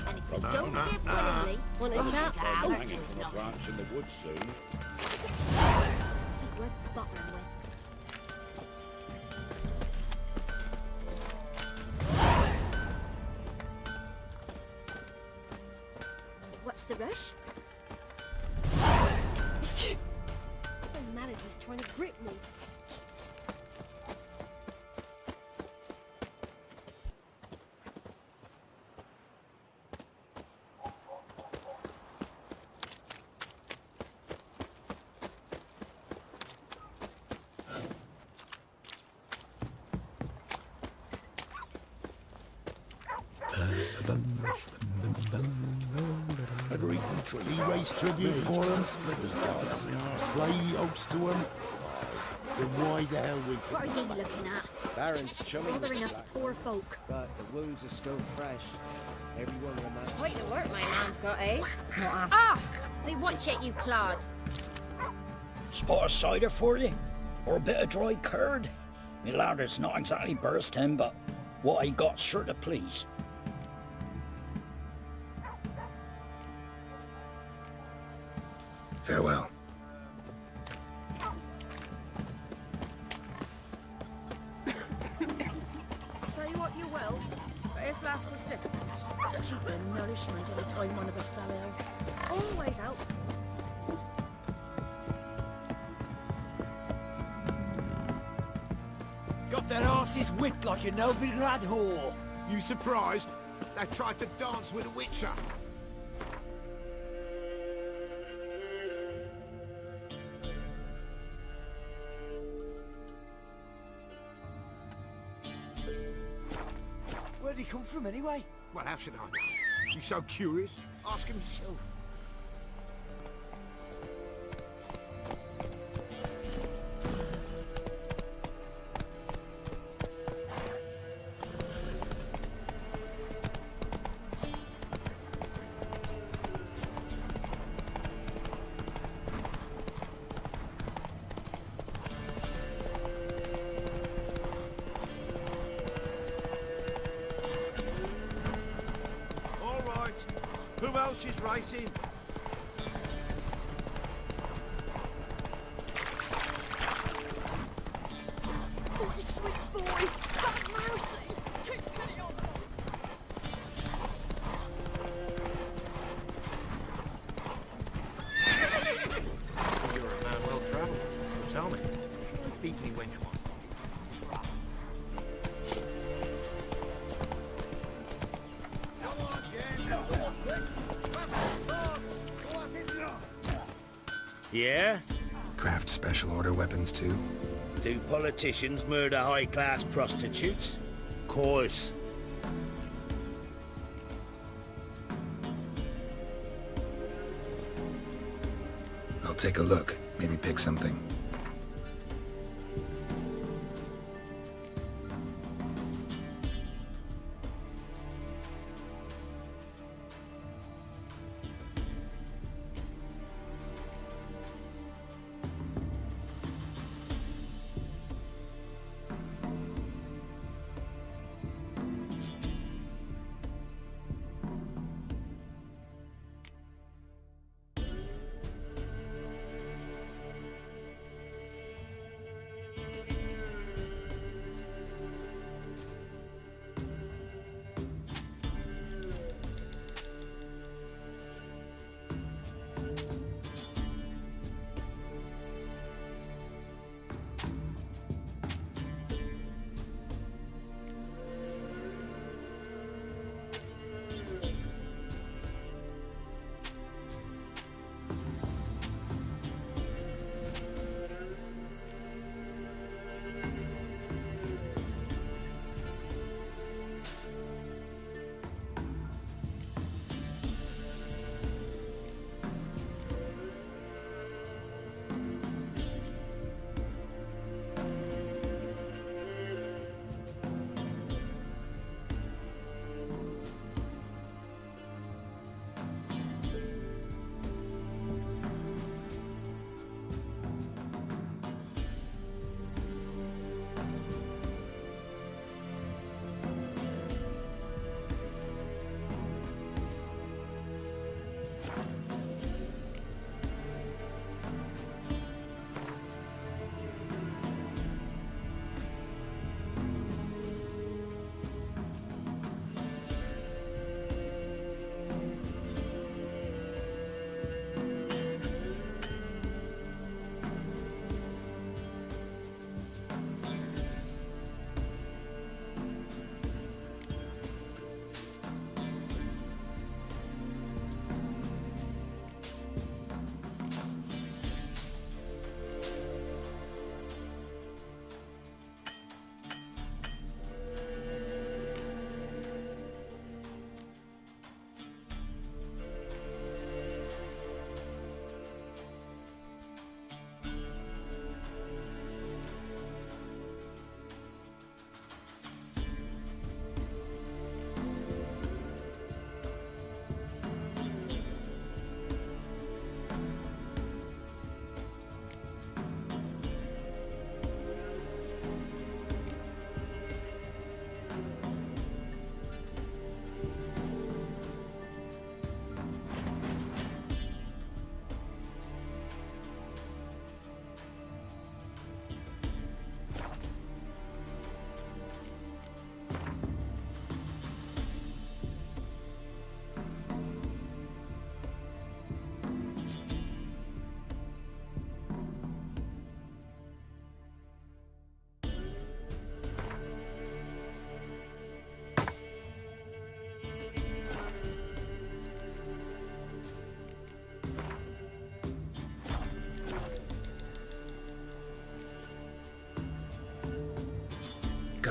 And if they don't give willingly, Want a chat? our Oh, hanging from the branch in the woods soon. not worth bothering with. What's the rush? Some manager's trying to grip me. Every country raise tribute for them, splitters gods, slay oaks to them. Then why the hell we... What are you looking at? Baron's chummy, Bothering us poor folk. but the wounds are still fresh. Everyone remember. Quite the work my man's got, eh? Not half. Ah! They watch it, you clod. Spot of cider for you? Or a bit of dry curd? Me lard's not exactly bursting, but what I got's sure to please. Farewell. Say what you will, but his lass was different. She'd been nourishment any time one of us fell ill. Always out. Got their asses whipped like a Novigrad whore. You surprised? They tried to dance with a witcher. Where'd he come from anyway? Well, how should I know? You so curious? Ask him yourself. All right. Who else is racing? Oh, you sweet boy. Have mercy. Take pity on me. So you're a man well travelled, so tell me. Beat me when you want. Come on, Jen. Go on, quick. Fast starts. Go at it. Yeah? Craft special order weapons too? Do politicians murder high-class prostitutes? Course. I'll take a look. Maybe pick something.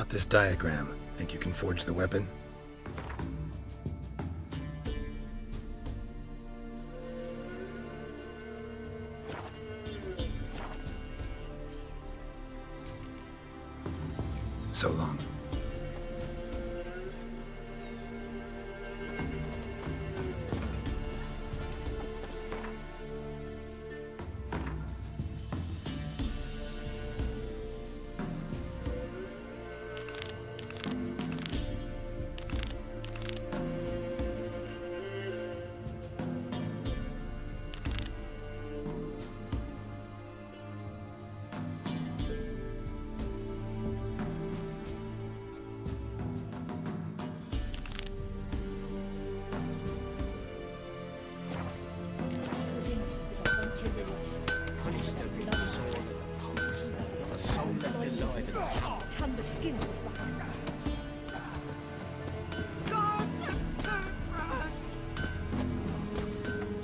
got this diagram. Think you can forge the weapon? So long. Turn the skin off his back.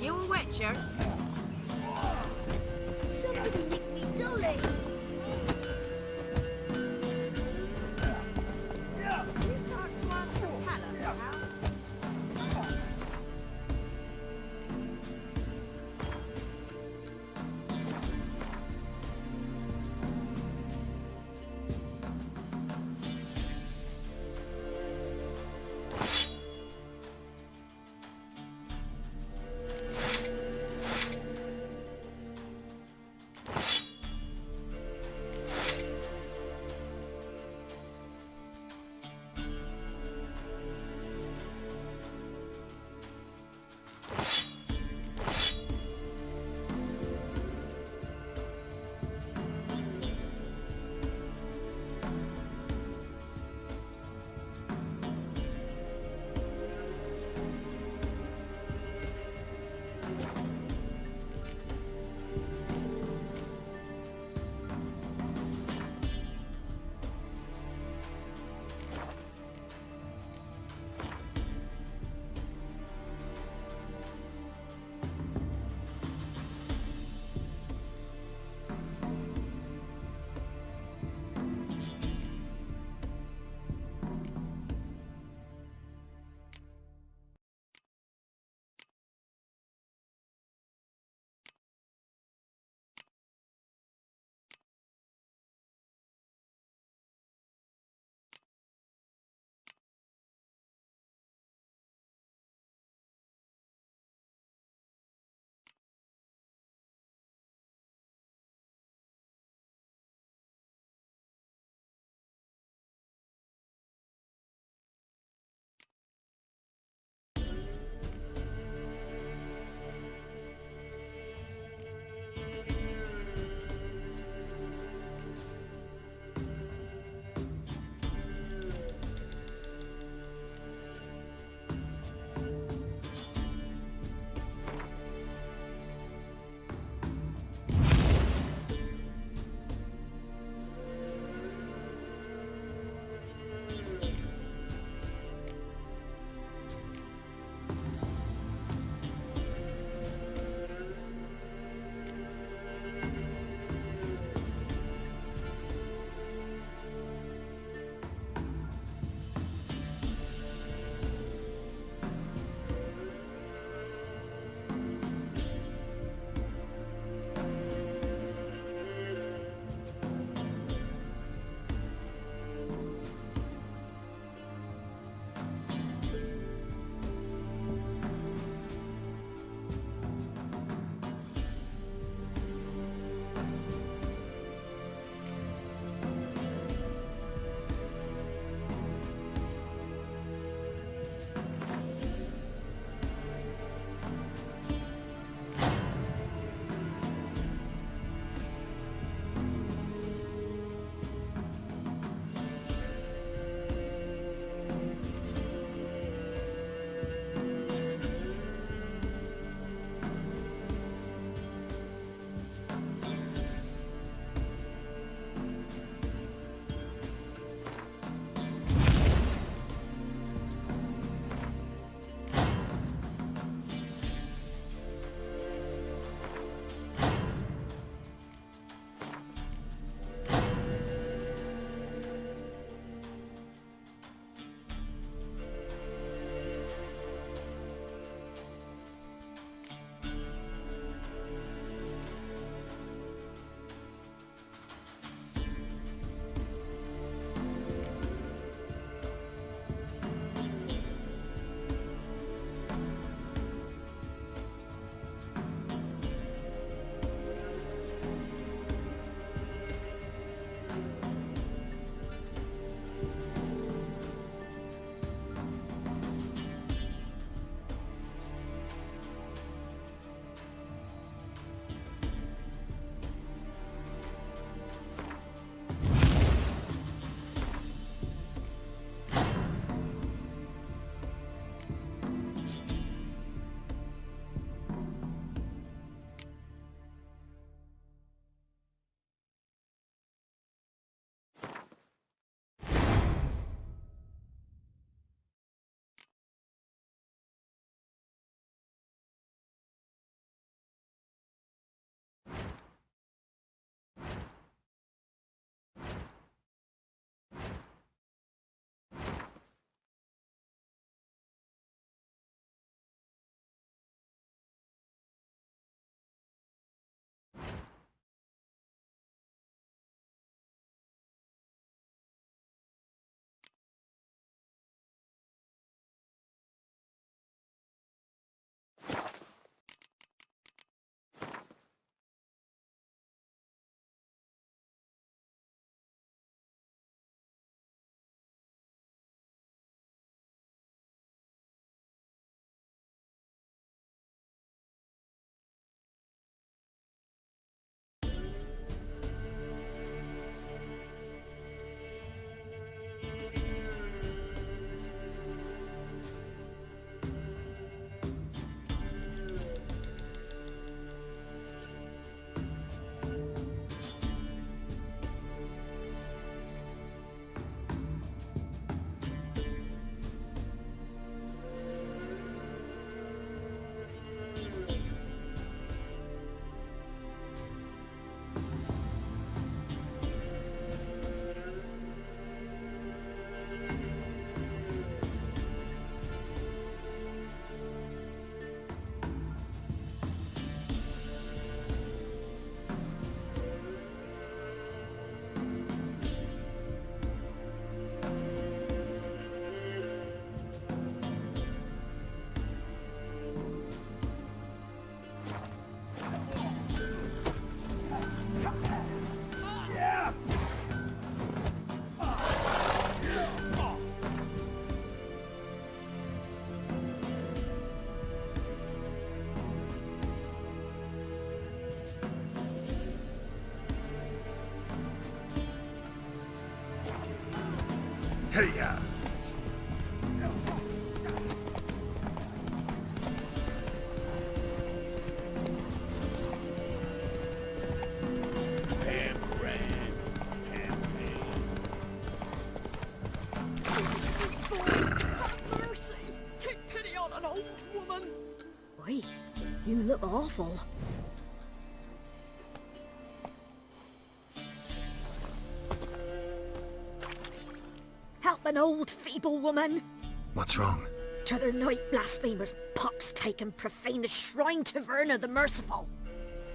You a wetcher? Somebody nicked me dolly. You've got to ask the Pella, pal. Hey-ya! Mercy! Take pity on an old woman! Wait, you look awful. Help an old feeble woman! What's wrong? T'other night blasphemers pox take and profane the shrine to Verna the Merciful.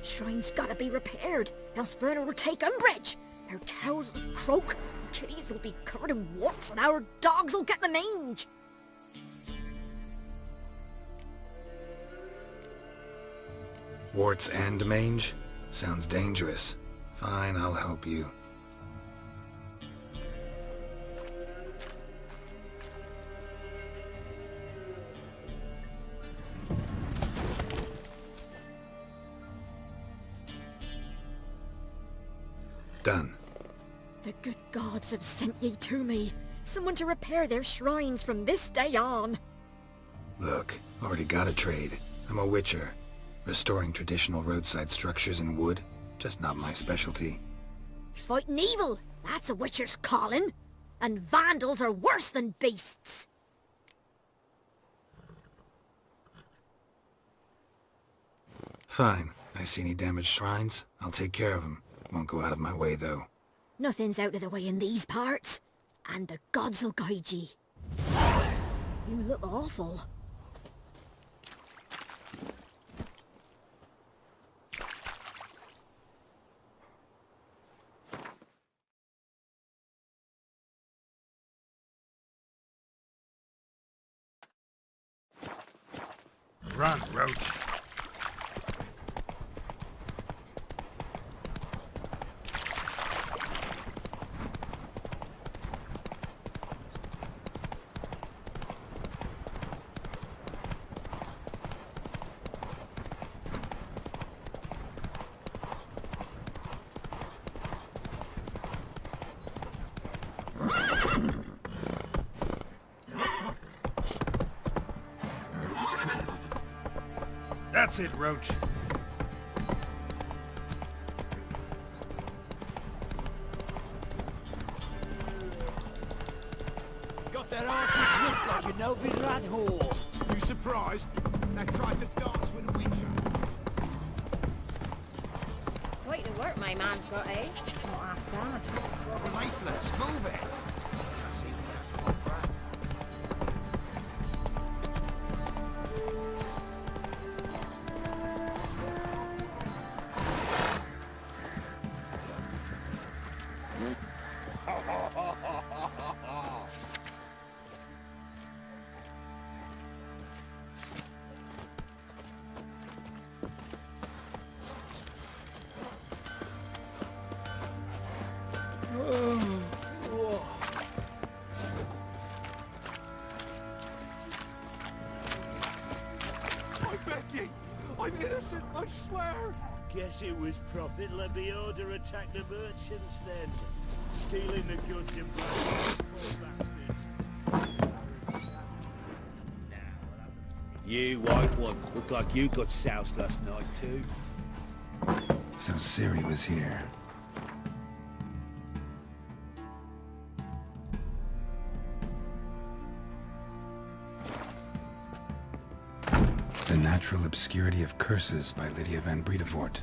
Shrine's gotta be repaired, else Verna will take umbrage. Our cows will croak, kitties will be covered in warts, and our dogs will get the mange. Warts and mange? Sounds dangerous. Fine, I'll help you. Done. The good gods have sent ye to me. Someone to repair their shrines from this day on. Look, already got a trade. I'm a witcher. Restoring traditional roadside structures in wood, just not my specialty. Fighting evil, that's a witcher's calling. And vandals are worse than beasts. Fine. I see any damaged shrines, I'll take care of them. Won't go out of my way, though. Nothing's out of the way in these parts. And the gods will guide ye. You look awful. Run, Roach. That's it, Roach. Got their asses whipped like a Novigrad whore. You surprised? They tried to dance with a witcher. Quite the work my man's got, eh? Not half bad. Leaflets, move it! I see that's one brand. I beg you! I'm innocent, I swear! Guess it was profit let me order attack the merchants then. Stealing the goods in You white one, look like you got soused last night too. So Ciri was here. The Natural Obscurity of Curses by Lydia van Bredevoort.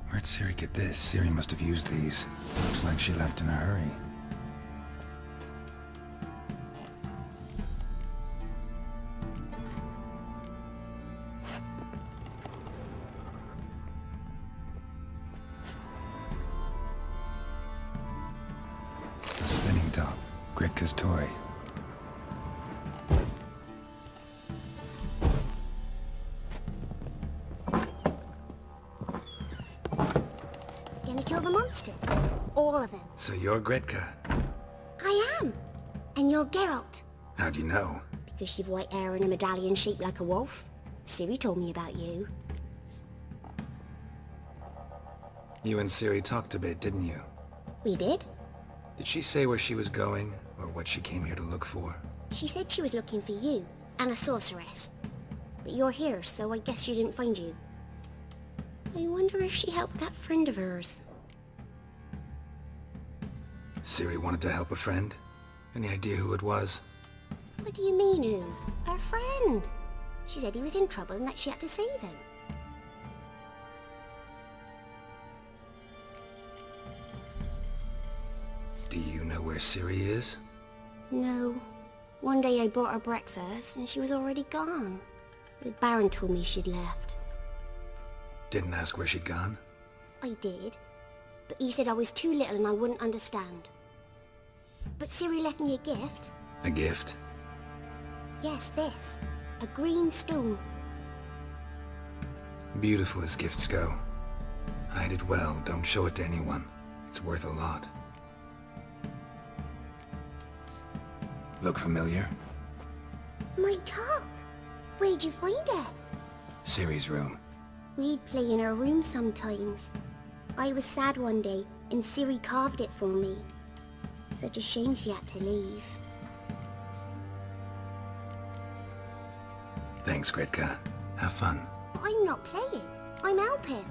Where'd Ciri get this? Ciri must have used these. Looks like she left in a hurry. A spinning top. Gretka's toy. Gonna kill the monsters? All of them. So you're Gretka. I am. And you're Geralt. How'd you know? Because you've white hair and a medallion shaped like a wolf. Ciri told me about you. You and Ciri talked a bit, didn't you? We did? Did she say where she was going, or what she came here to look for. She said she was looking for you, and a sorceress. But you're here, so I guess she didn't find you. I wonder if she helped that friend of hers. Ciri wanted to help a friend? Any idea who it was? What do you mean, who? Her friend. She said he was in trouble and that she had to save him. Do you know where Ciri is? No. One day I bought her breakfast and she was already gone. The Baron told me she'd left. Didn't ask where she'd gone? I did. But he said I was too little and I wouldn't understand. But Ciri left me a gift. A gift? Yes, this. A green stone. Beautiful as gifts go. Hide it well, don't show it to anyone. It's worth a lot. Look familiar? My top. Where'd you find it? Ciri's room. We'd play in her room sometimes. I was sad one day, and Ciri carved it for me. Such a shame she had to leave. Thanks, Gretka. Have fun. I'm not playing. I'm helping.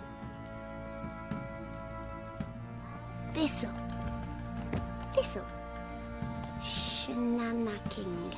Thistle. Thistle. Shenanacking.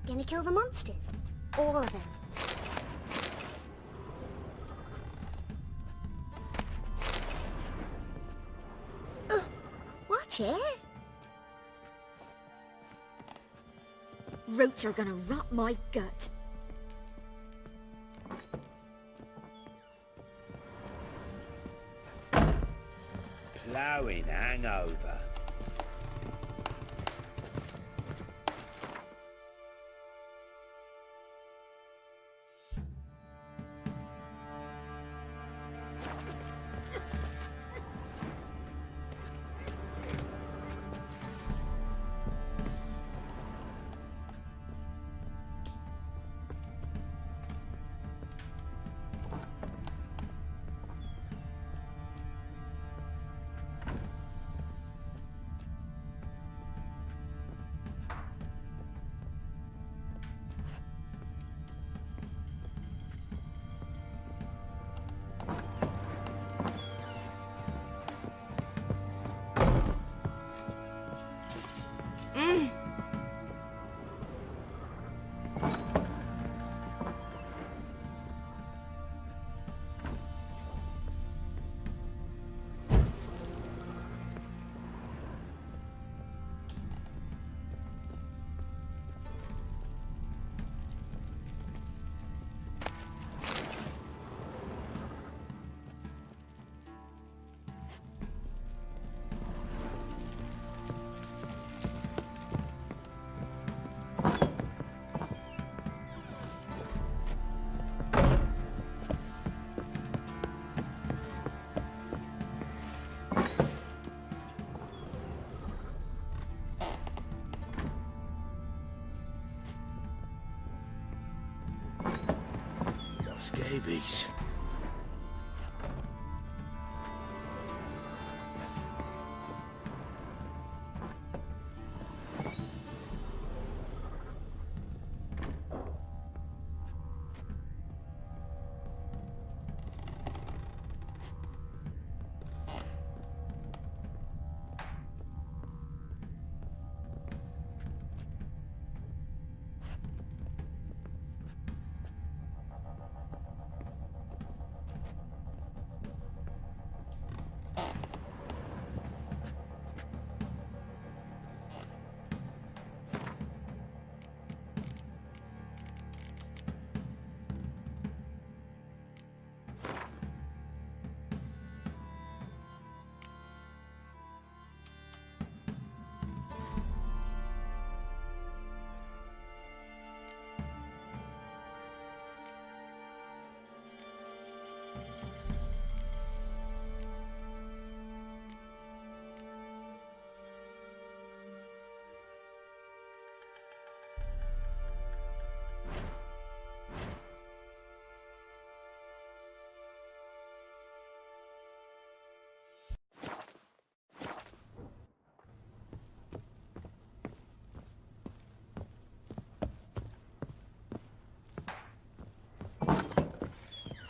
Gonna kill the monsters. All of them. Watch it. Roots are gonna rot my gut. Ploughing hangover. babies.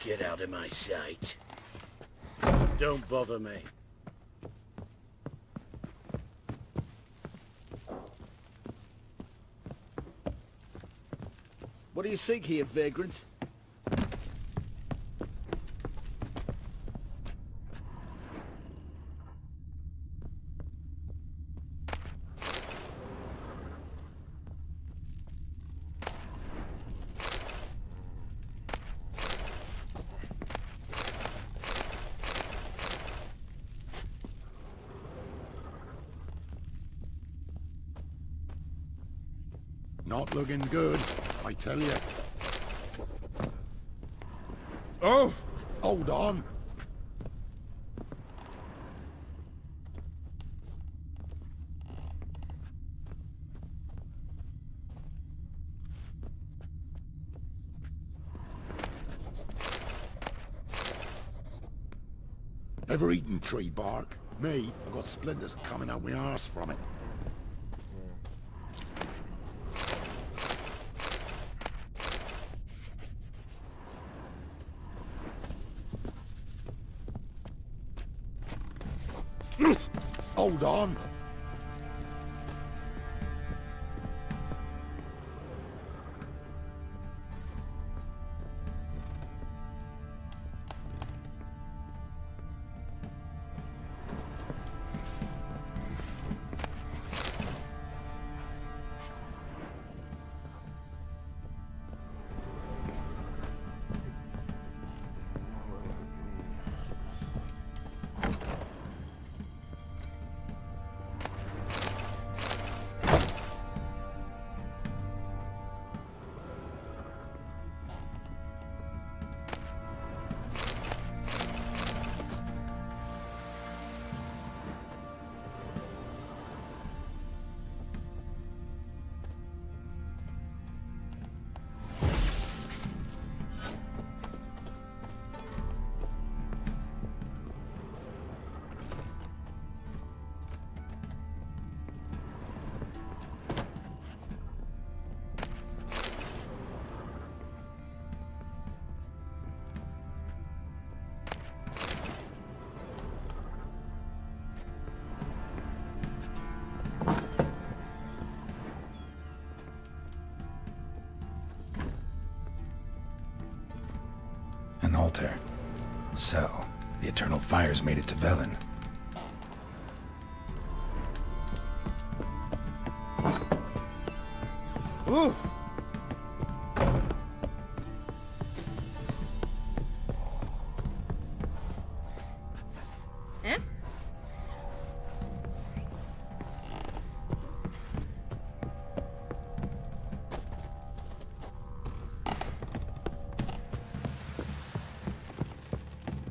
Get out of my sight. Don't bother me. What do you seek here, vagrant? Not looking good, I tell you. Oh! Hold on. Ever eaten tree bark? Me, I got splinters coming out my arse from it. Hold on. An altar. So, the Eternal Fires made it to Velen. Ooh! Eh?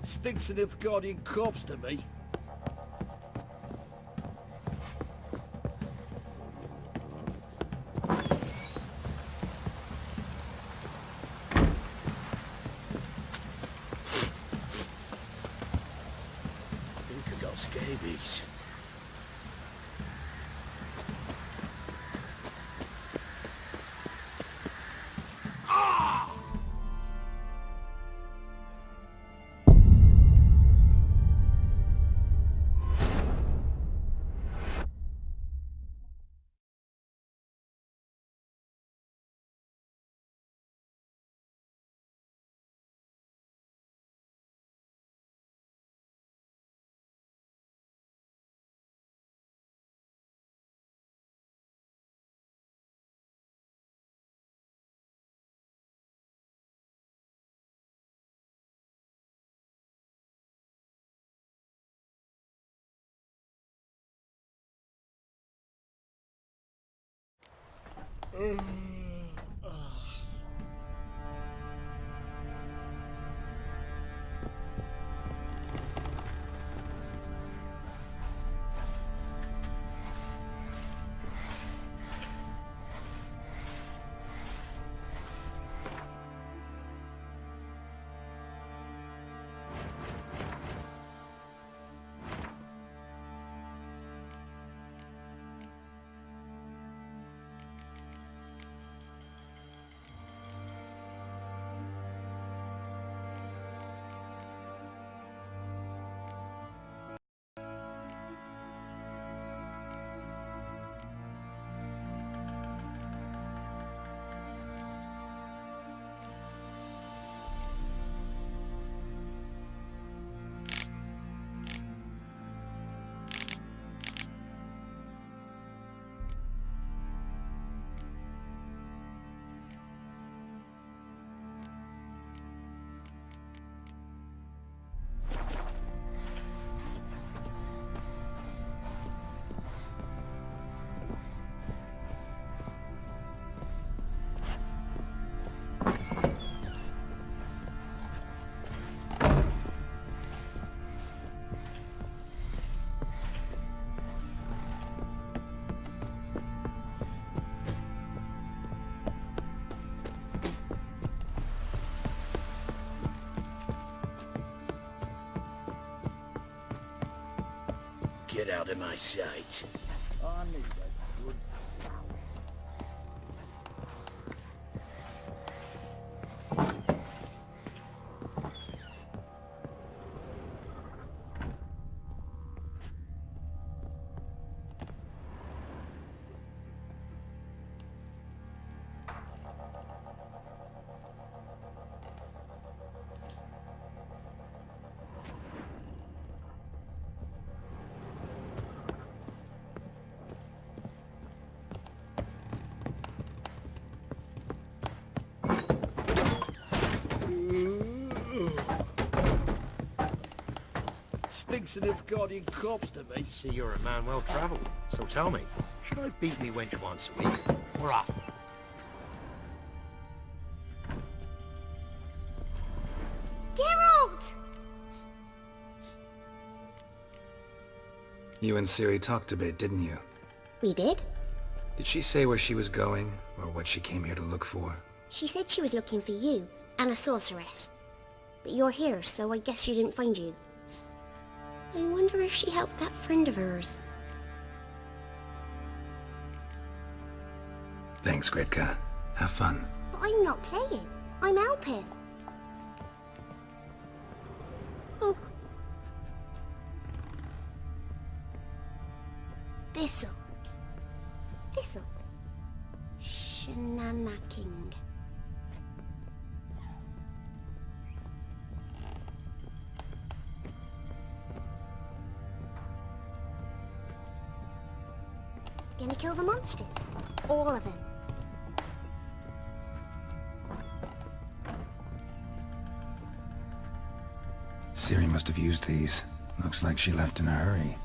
Stinks of Nilfgaardian corpse to me. got scabies. Get out of my sight. I knew that would. Stinks of guardian corpse to me. See, you're a man well travelled. So tell me, should I beat me wench once a week, or often? Geralt! You and Ciri talked a bit, didn't you? We did. Did she say where she was going, or what she came here to look for? She said she was looking for you, and a sorceress. But you're here, so I guess she didn't find you. I wonder if she helped that friend of hers. Thanks, Gretka. Have fun. But I'm not playing. I'm helping. Oh. Thistle. Thistle. Shenanacking. Gonna kill the monsters. All of them. Ciri must have used these. Looks like she left in a hurry.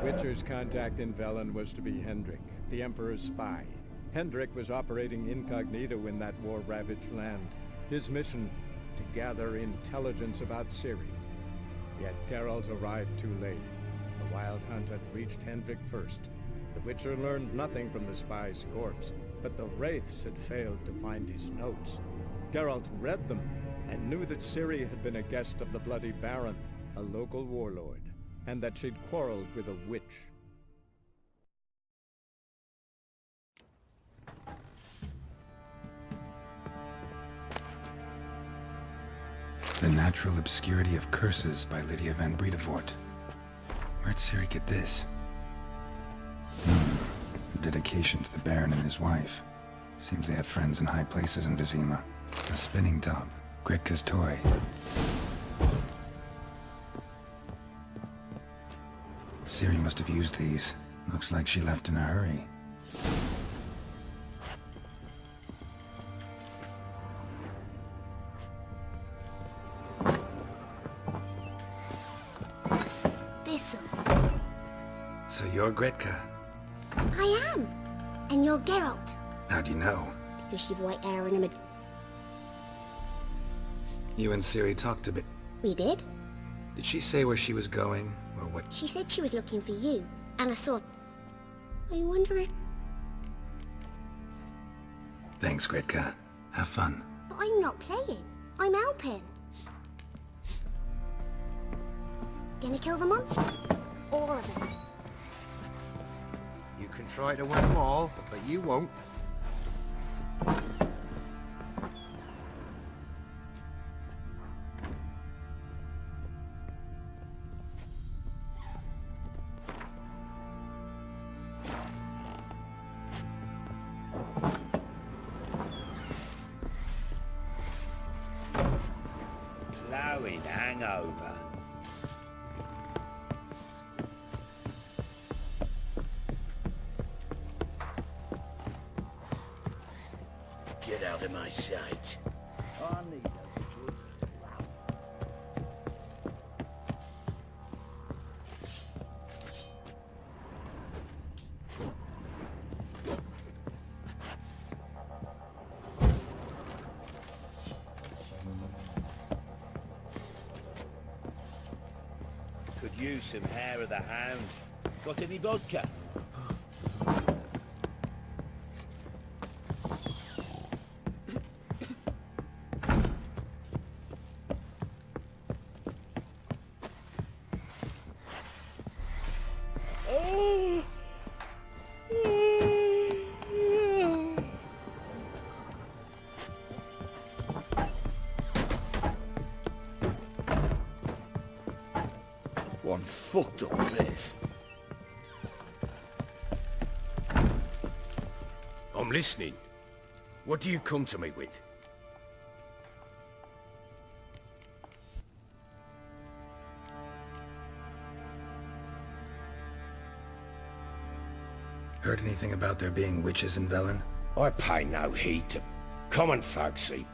Witcher's contact in Velen was to be Hendrik, the Emperor's spy. Hendrik was operating incognito in that war-ravaged land. His mission, to gather intelligence about Ciri. Yet Geralt arrived too late. The Wild Hunt had reached Hendrik first. The Witcher learned nothing from the spy's corpse, but the Wraiths had failed to find his notes. Geralt read them, and knew that Ciri had been a guest of the Bloody Baron, a local warlord, and that she'd quarreled with a witch. The Natural Obscurity of Curses by Lydia van Bredevoort. Where'd Ciri get this? A dedication to the Baron and his wife. Seems they had friends in high places in Vizima. A spinning top. Gretka's toy. Ciri must have used these. Looks like she left in a hurry. This'll. So you're Gretka? I am. And you're Geralt. How do you know? Because you've white hair and a... You and Ciri talked a bit. We did? Did she say where she was going, or what? She said she was looking for you, and I saw... I wonder if... Thanks, Gretka. Have fun. But I'm not playing. I'm helping. Gonna kill the monsters. All of them. You can try to win them all, but you won't. Ploughing hangover. Get out of my sight. Could use some hair of the hound. Got any vodka? One fucked up this. I'm listening. What do you come to me with? Heard anything about there being witches in Velen? I pay no heed to common folk, see.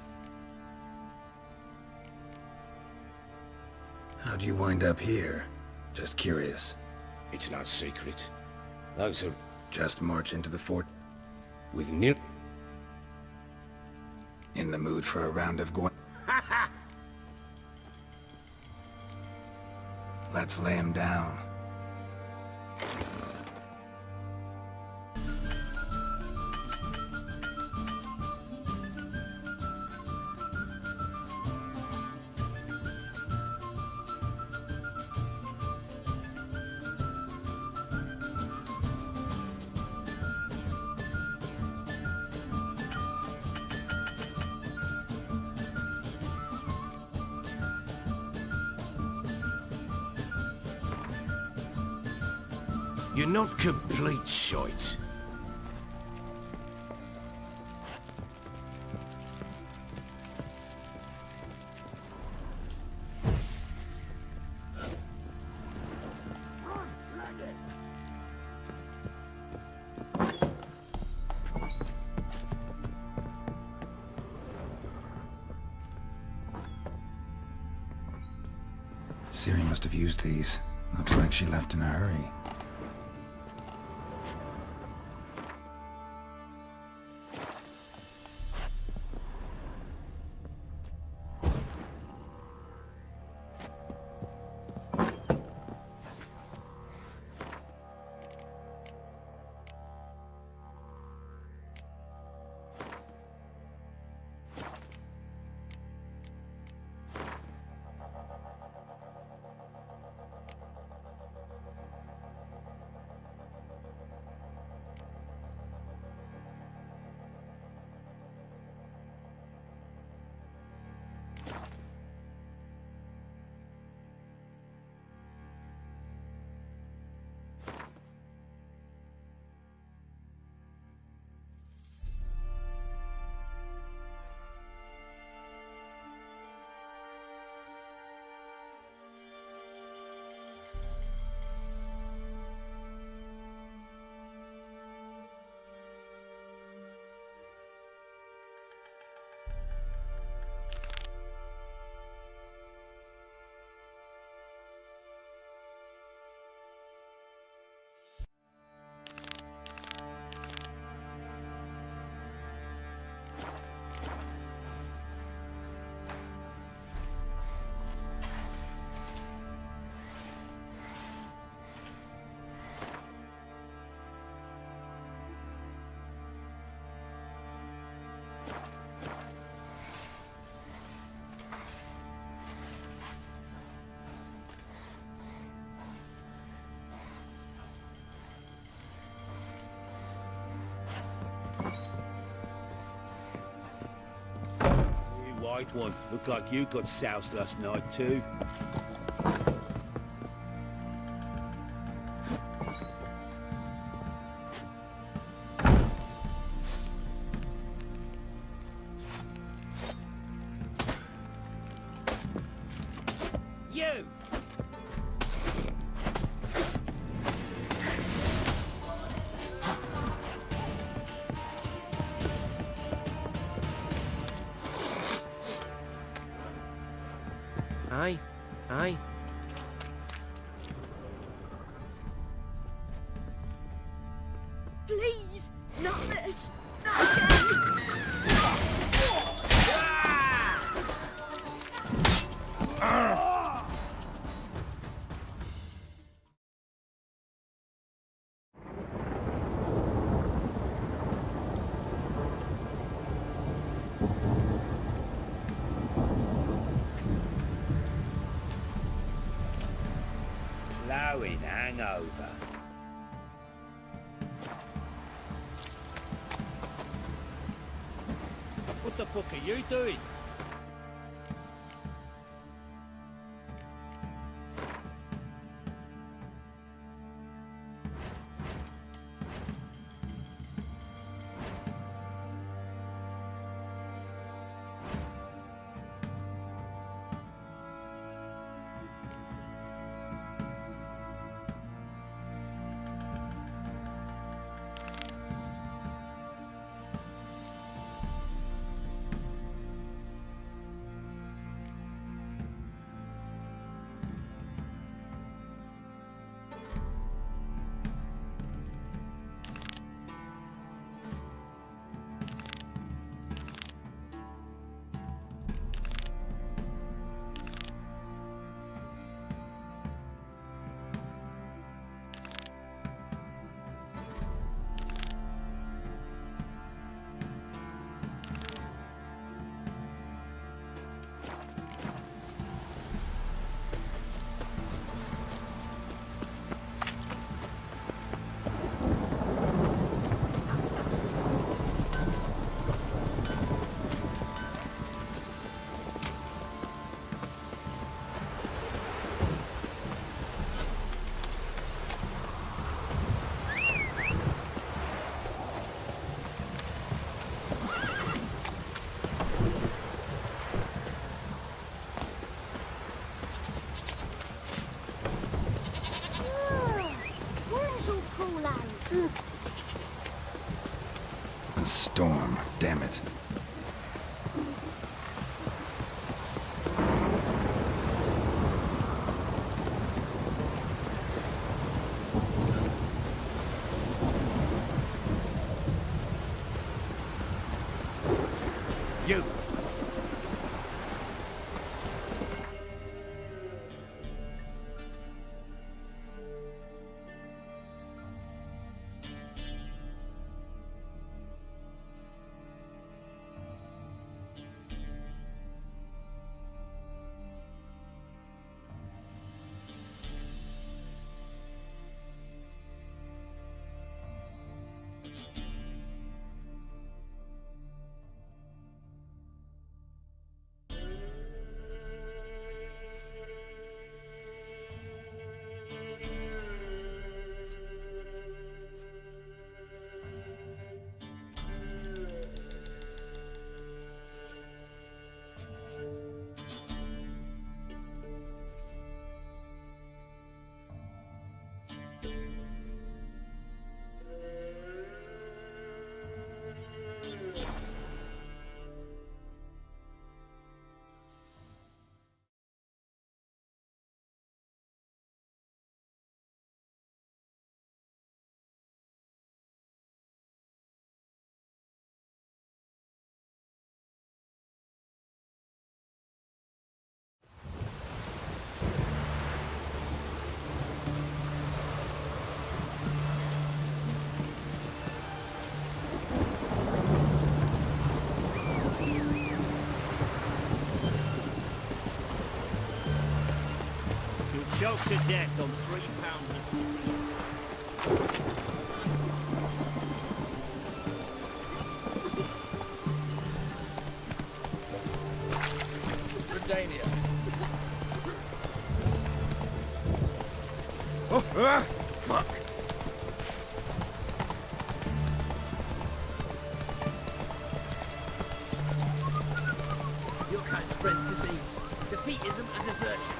How do you wind up here? Just curious. It's no secret. Those are... Just march into the fort? With nil... In the mood for a round of Gwen? Let's lay him down. You're not complete shite. Ciri must have used these. Looks like she left in a hurry. right one. Looked like you got soused last night, too. You! Aye, aye. Please, not this. Not again. Ploughing hangover. What the fuck are you doing? Worms will crawl out. A storm, damn it. You! Choked to death on 3 pounds of steel. fuck. Your kind spreads disease, defeatism and desertion.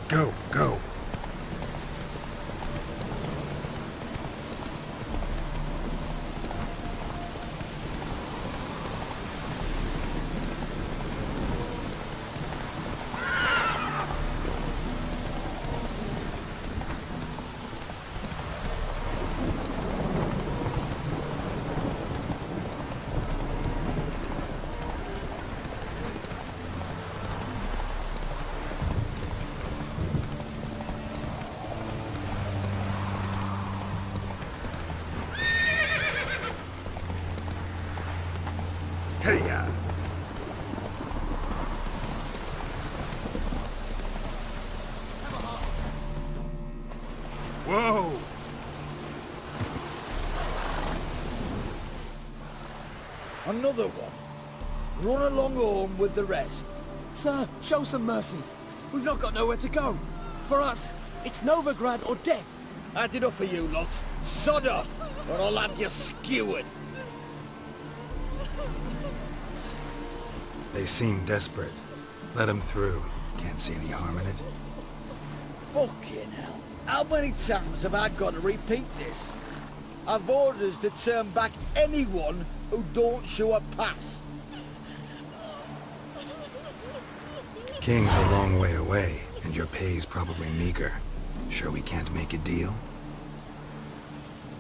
Go, go. Hey-ya! Whoa! Another one. Run along home with the rest. Sir, show some mercy. We've not got nowhere to go. For us, it's Novigrad or death. Had enough of you lots. Sod off, or I'll have you skewered. They seem desperate. Let them through. Can't see any harm in it. Fucking hell. How many times have I got to repeat this? I've orders to turn back anyone who don't show a pass. King's a long way away, and your pay's probably meager. Sure we can't make a deal?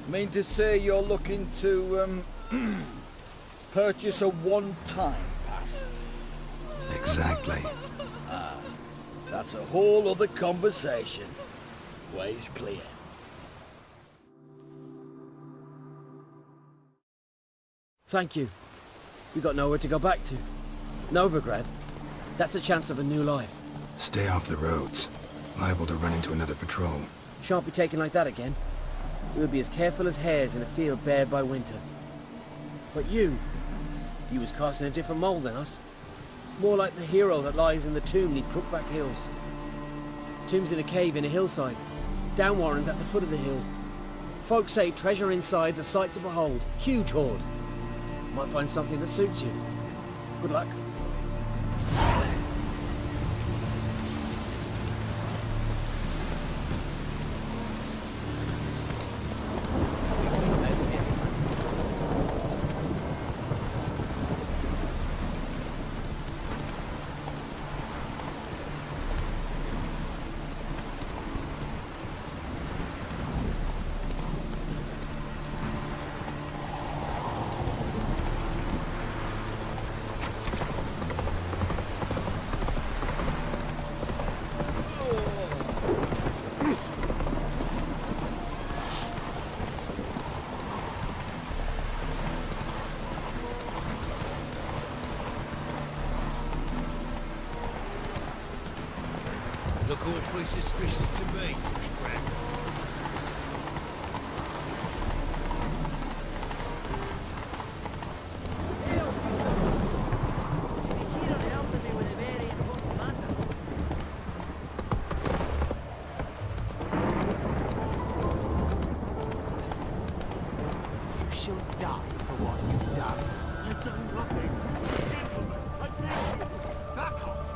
Mean to say you're looking to, purchase a one-time pass? Exactly. That's a whole other conversation. Way's clear. Thank you. We got nowhere to go back to. Novigrad. That's a chance of a new life. Stay off the roads. Liable to run into another patrol. Shan't be taken like that again. We'll be as careful as hares in a field bared by winter. But you was cast in a different mould than us. More like the hero that lies in the tomb neath Crookback Hills. Tomb's in a cave in a hillside. Down warrens at the foot of the hill. Folk say treasure inside's a sight to behold. Huge hoard. Might find something that suits you. Good luck. Look awfully suspicious to me, Strap. You shall die for what you've done. I've done nothing. Gentlemen, I beg you, back off.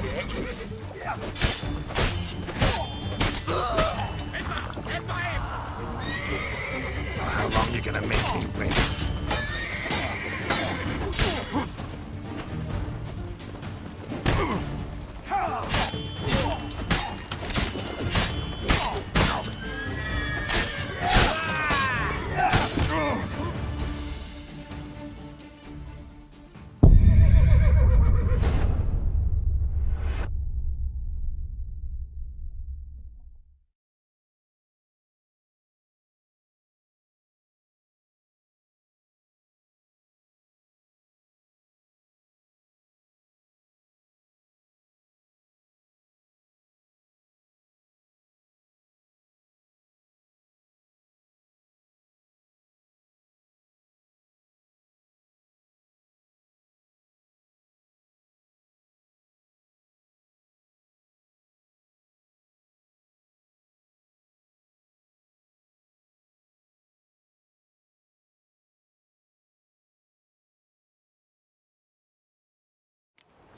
sticks. How long you gonna make me wait?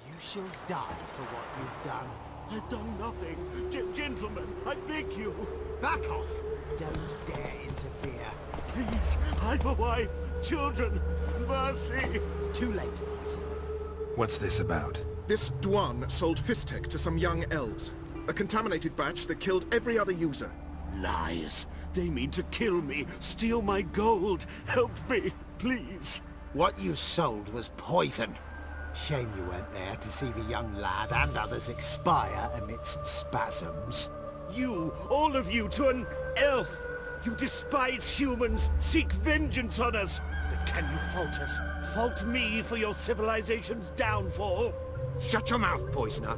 You shall die for what you've done. I've done nothing. Gentlemen, I beg you. Back off! Don't dare interfere. Please, I've a wife, children, mercy. Too late, Poison. What's this about? This Dwan sold Fistech to some young elves. A contaminated batch that killed every other user. Lies. They mean to kill me, steal my gold. Help me, please. What you sold was poison. Shame you weren't there to see the young lad and others expire amidst spasms. You, all of you, to an elf. You despise humans, seek vengeance on us. But can you fault us? Fault me for your civilization's downfall? Shut your mouth, poisoner.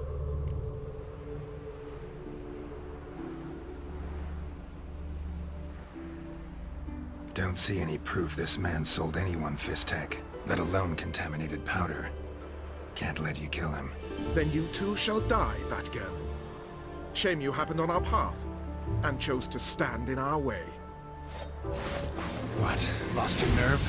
Don't see any proof this man sold anyone Fistech, let alone contaminated powder. Can't let you kill him. Then you too shall die, that girl. Shame you happened on our path, and chose to stand in our way. What? Lost your nerve?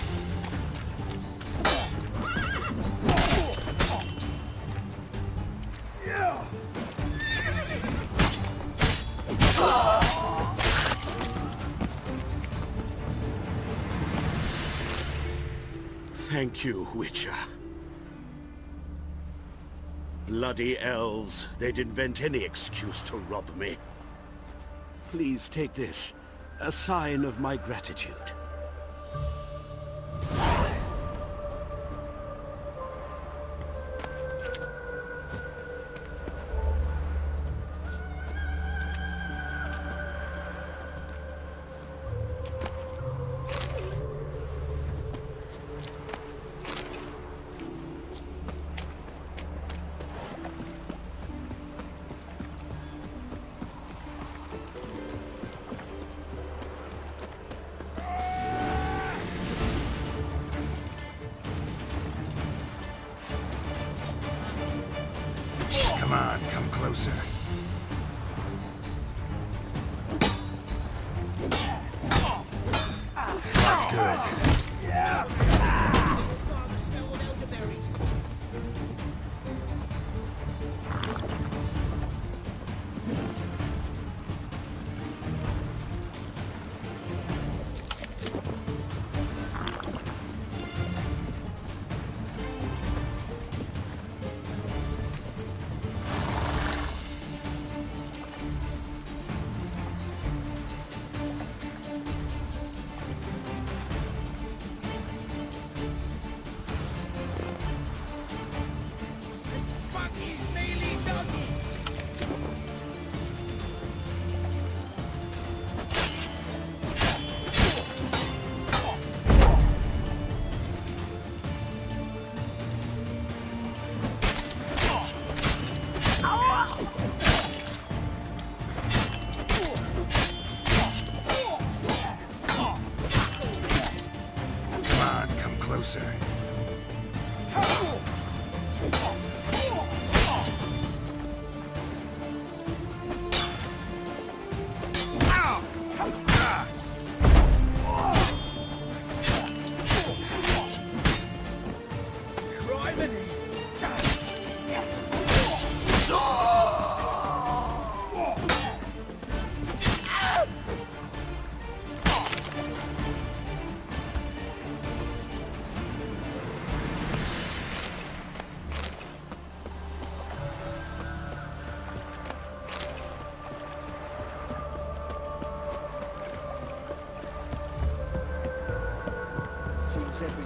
Thank you, Witcher. Bloody elves. They'd invent any excuse to rob me. Please take this. A sign of my gratitude. Come on, come closer. Not good. Closer.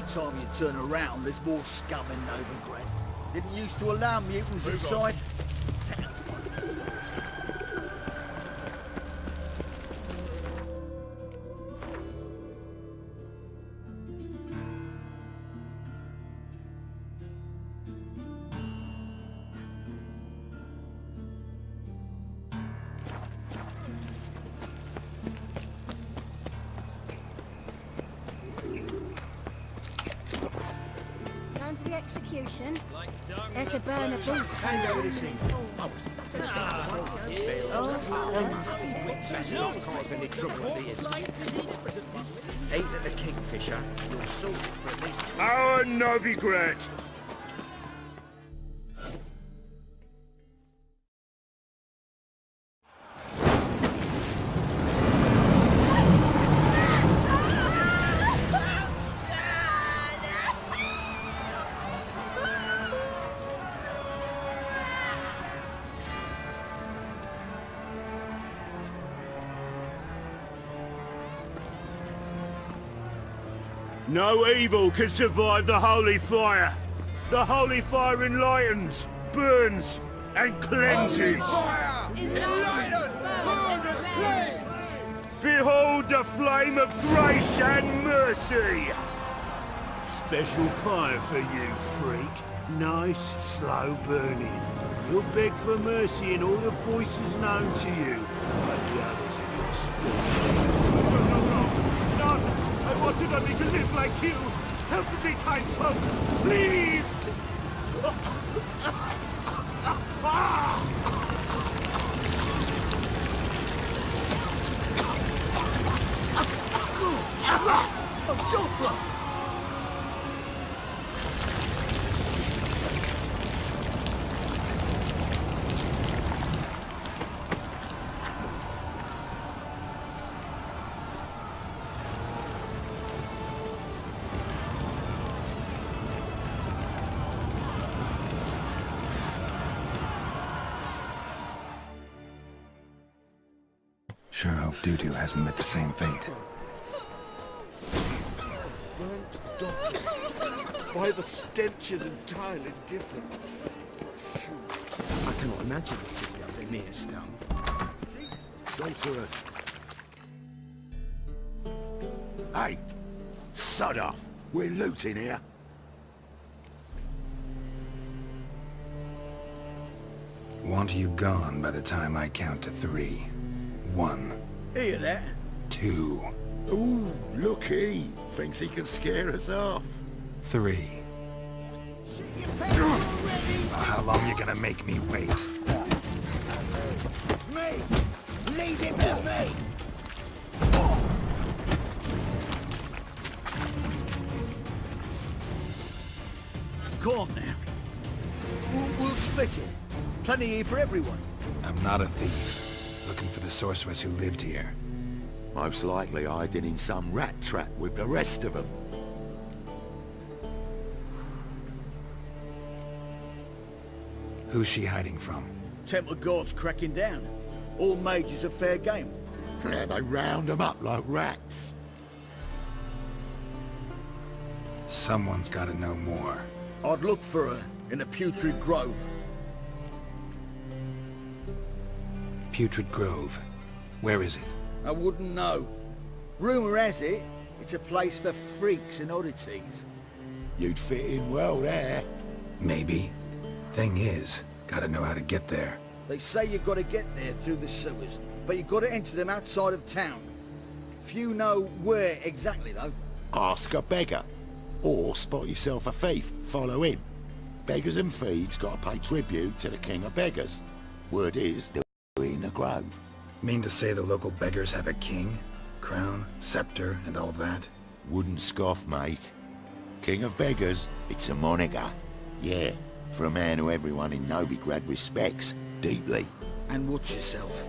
time you turn around, there's more scum in Novigrad. Didn't used to allow mutants inside. Down to the execution. They're to burn a beast. Cause any trouble at the end. Ain't it the Kingfisher? You'll sort for at least... Our Novigrad! No evil can survive the holy fire. The holy fire enlightens, burns, and cleanses. Behold the flame of grace and mercy. Special fire for you, freak. Nice, slow burning. You'll beg for mercy in all the voices known to you, like the others in your species. No! I wanted only to live like you! Help me, kind folk! Please! A Doppler! Sure hope Doo-Doo hasn't met the same fate. Burnt document. Why, the stench is entirely different. I cannot imagine the city under mere stone. Sorceress. Hey, sod off. We're looting here. Want you gone by the time I count to 3. 1. Hear that? 2. Ooh, looky. Thinks he can scare us off. 3. How long you gonna make me wait? Me! Leave him to me! Come on now. We'll split it. Plenty here for everyone. I'm not a thief. Looking for the sorceress who lived here. Most likely hiding in some rat trap with the rest of them. Who's she hiding from? Temple guards cracking down. All mages are fair game. Yeah, they round them up like rats. Someone's gotta know more. I'd look for her in a putrid grove. Putrid Grove. Where is it? I wouldn't know. Rumour has it, it's a place for freaks and oddities. You'd fit in well there. Maybe. Thing is, gotta know how to get there. They say you gotta get there through the sewers, but you gotta enter them outside of town. Few know where exactly, though. Ask a beggar. Or spot yourself a thief, follow him. Beggars and thieves gotta pay tribute to the king of beggars. Word is, they're in the grove. Mean to say the local beggars have a king? Crown, scepter, and all that? Wouldn't scoff, mate. King of beggars, it's a moniker. Yeah, for a man who everyone in Novigrad respects deeply. And watch yourself.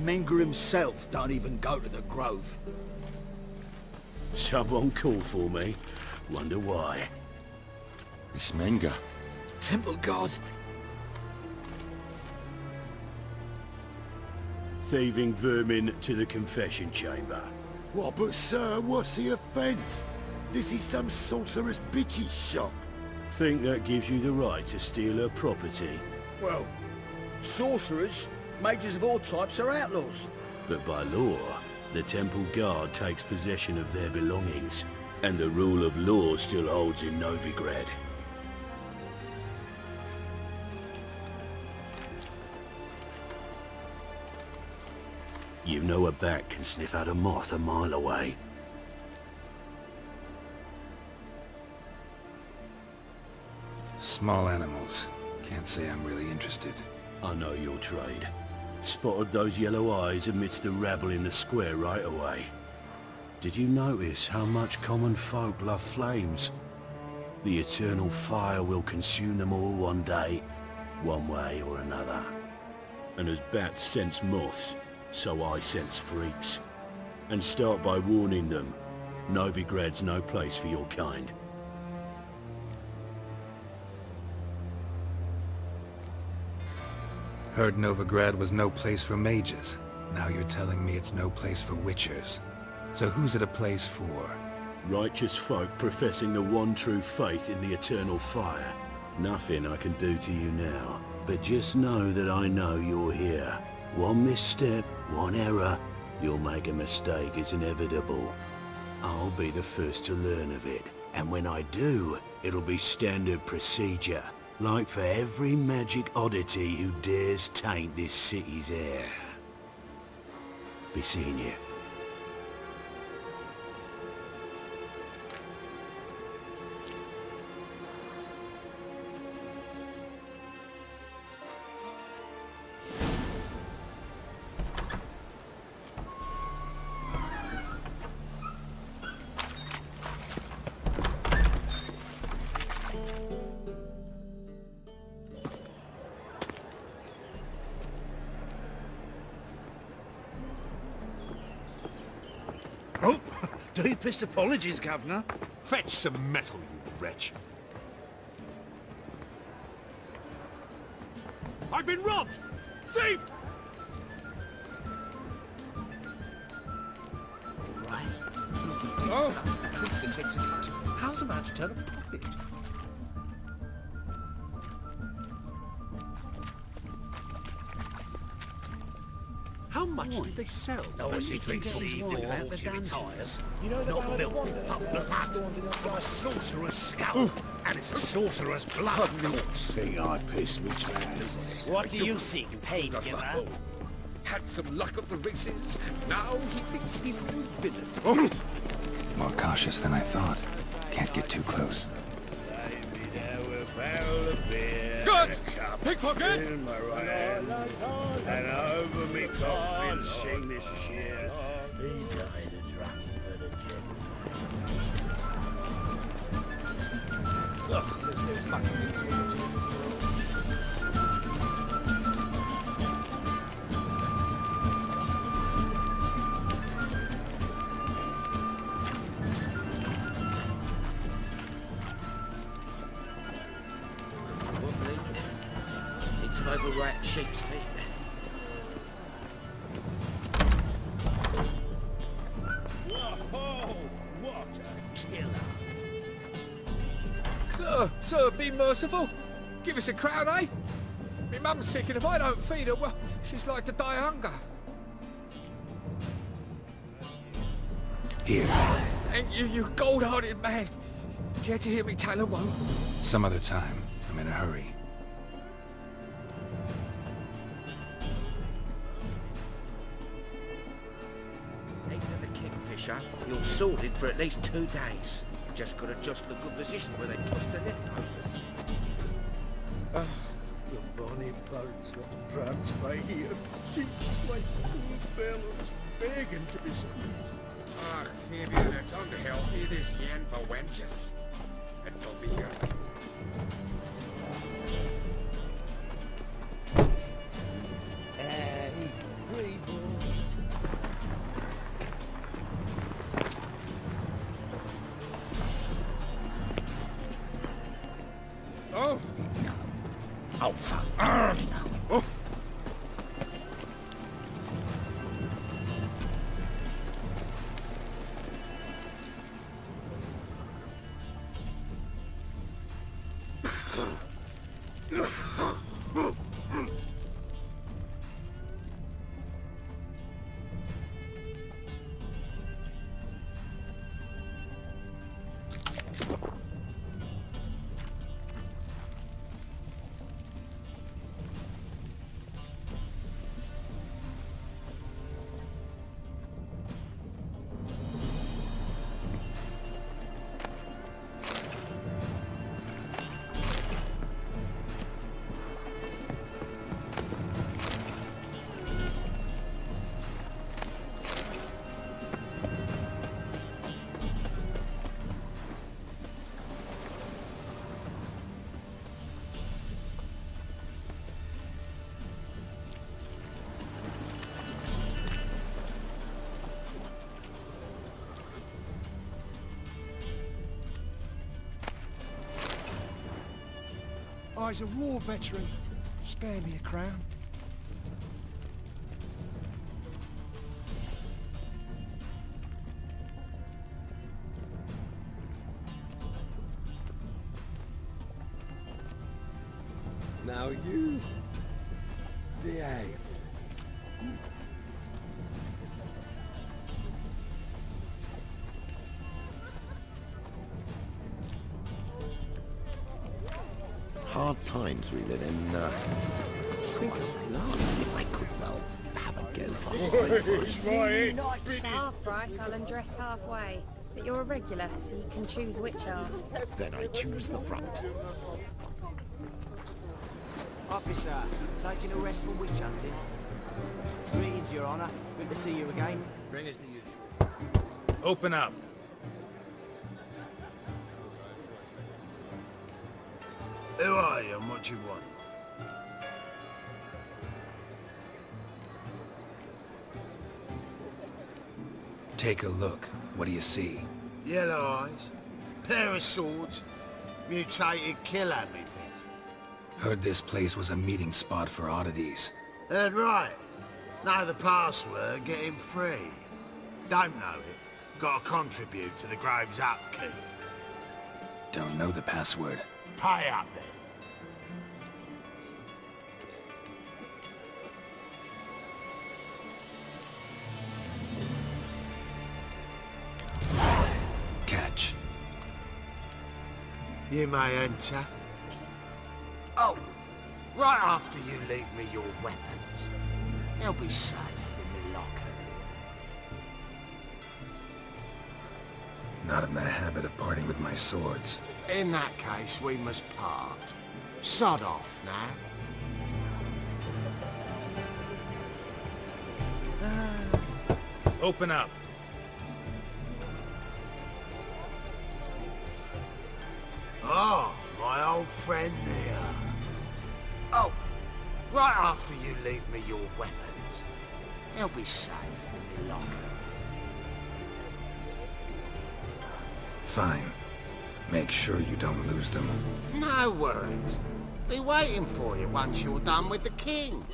Menger himself don't even go to the grove. Someone called for me. Wonder why. It's Menger. Temple guard. Thieving vermin to the confession chamber. What, but sir, what's the offence? This is some sorcerer's bitty shop. Think that gives you the right to steal her property? Well, sorcerers, mages of all types are outlaws. But by law, the temple guard takes possession of their belongings, and the rule of law still holds in Novigrad. You know a bat can sniff out a moth a mile away. Small animals. Can't say I'm really interested. I know your trade. Spotted those yellow eyes amidst the rabble in the square right away. Did you notice how much common folk love flames? The eternal fire will consume them all one day, one way or another. And as bats sense moths, so I sense freaks. And start by warning them, Novigrad's no place for your kind. Heard Novigrad was no place for mages. Now you're telling me it's no place for witchers. So who's it a place for? Righteous folk professing the one true faith in the eternal fire. Nothing I can do to you now, but just know that I know you're here. One misstep, one error, you'll make a mistake, it's inevitable. I'll be the first to learn of it, and when I do, it'll be standard procedure. Like for every magic oddity who dares taint this city's air. Be seeing you. Oh, deepest apologies, Governor. Fetch some metal, you wretch. I've been robbed! Thief! Right. Oh, it takes a cut. How's a man to turn a profit? How much did they sell? No, she drinks leave without the tires. You know not milk, but blood from a sorcerer's skull. And it's a sorcerer's blood, of course. Think I pissed me trousers. What do you seek, paid giver? Had some luck at the races. Now he thinks he's new billet. More cautious than I thought. Can't get too close. Good! Pickpocket! In my right hand, and over me coffin sing this cheer. He died a drunk at a jet. Ugh, there's no fucking integrity in this world. Wobbling. Need some overripe sheep's feet. Whoa, what a killer. Sir, be merciful. Give us a crown, eh? My mum's sick, and if I don't feed her, well, she's like to die of hunger. Here. And you gold-hearted man. Care to hear me tell a woe? Some other time. I'm in a hurry. Ain't the kingfisher. You're sorted for at least 2 days. Just got to adjust the good position where they toss the leftovers. Ah, the bonny birds that prance by here keep like food bellows begging to be squeezed. Ach, Fabian, it's unhealthy this yen for wenches. It'll be good. Hey, great boy. Oh! Oh, fuck. Oh! I's a war veteran. Spare me a crown. Now you behave. Hard times we live in. I think I'd laugh if I could, well, have a go for Half price, I'll undress halfway. But you're a regular, so you can choose which half. Then I choose the front. Officer, taking a rest from witch hunting. Greetings, Your Honor. Good to see you again. Bring us the usual. Open up. Who are you and what you want? Take a look. What do you see? Yellow eyes, pair of swords, mutated killer, methinks. Heard this place was a meeting spot for oddities. Heard right. Know the password, get him free. Don't know it. Gotta contribute to the Grave's upkeep. Don't know the password. Pay up then. Catch. You may enter. Oh, right after you leave me your weapons. They'll be safe in my locker here. Not in the habit of parting with my swords. In that case, we must part. Sod off now. Open up. Oh, my old friend here. Oh, right after you leave me your weapons. They'll be safe in my locker. Fine. Make sure you don't lose them. No worries. Be waiting for you once you're done with the king.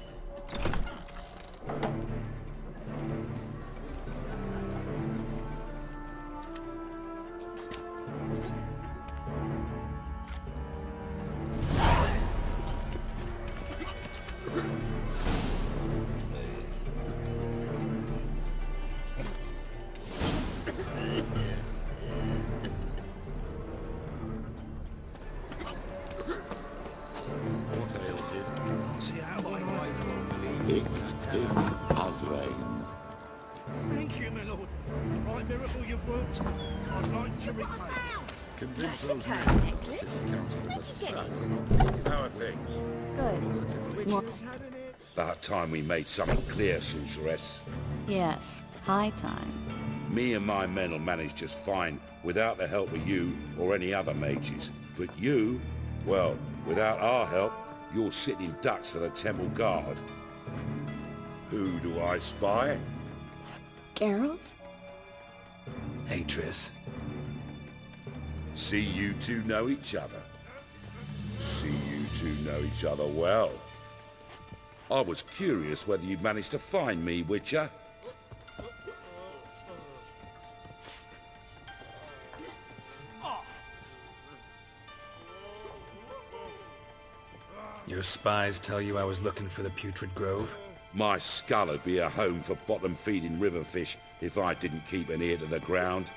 What ails you? Thank you, my lord. A right miracle you've worked. I'd like to repay. Convince That's those a men. necklace. Assist council Where'd with you get distract. How are things? Good. What? About time we made something clear, sorceress. Yes, high time. Me and my men will manage just fine without the help of you or any other mages. But you, well, without our help, you're sitting ducks for the temple guard. Who do I spy? Geralt? Hey, Triss. See you two know each other. See you two know each other well. I was curious whether you'd managed to find me, Witcher. Your spies tell you I was looking for the Putrid Grove? My skull would be a home for bottom-feeding river fish if I didn't keep an ear to the ground.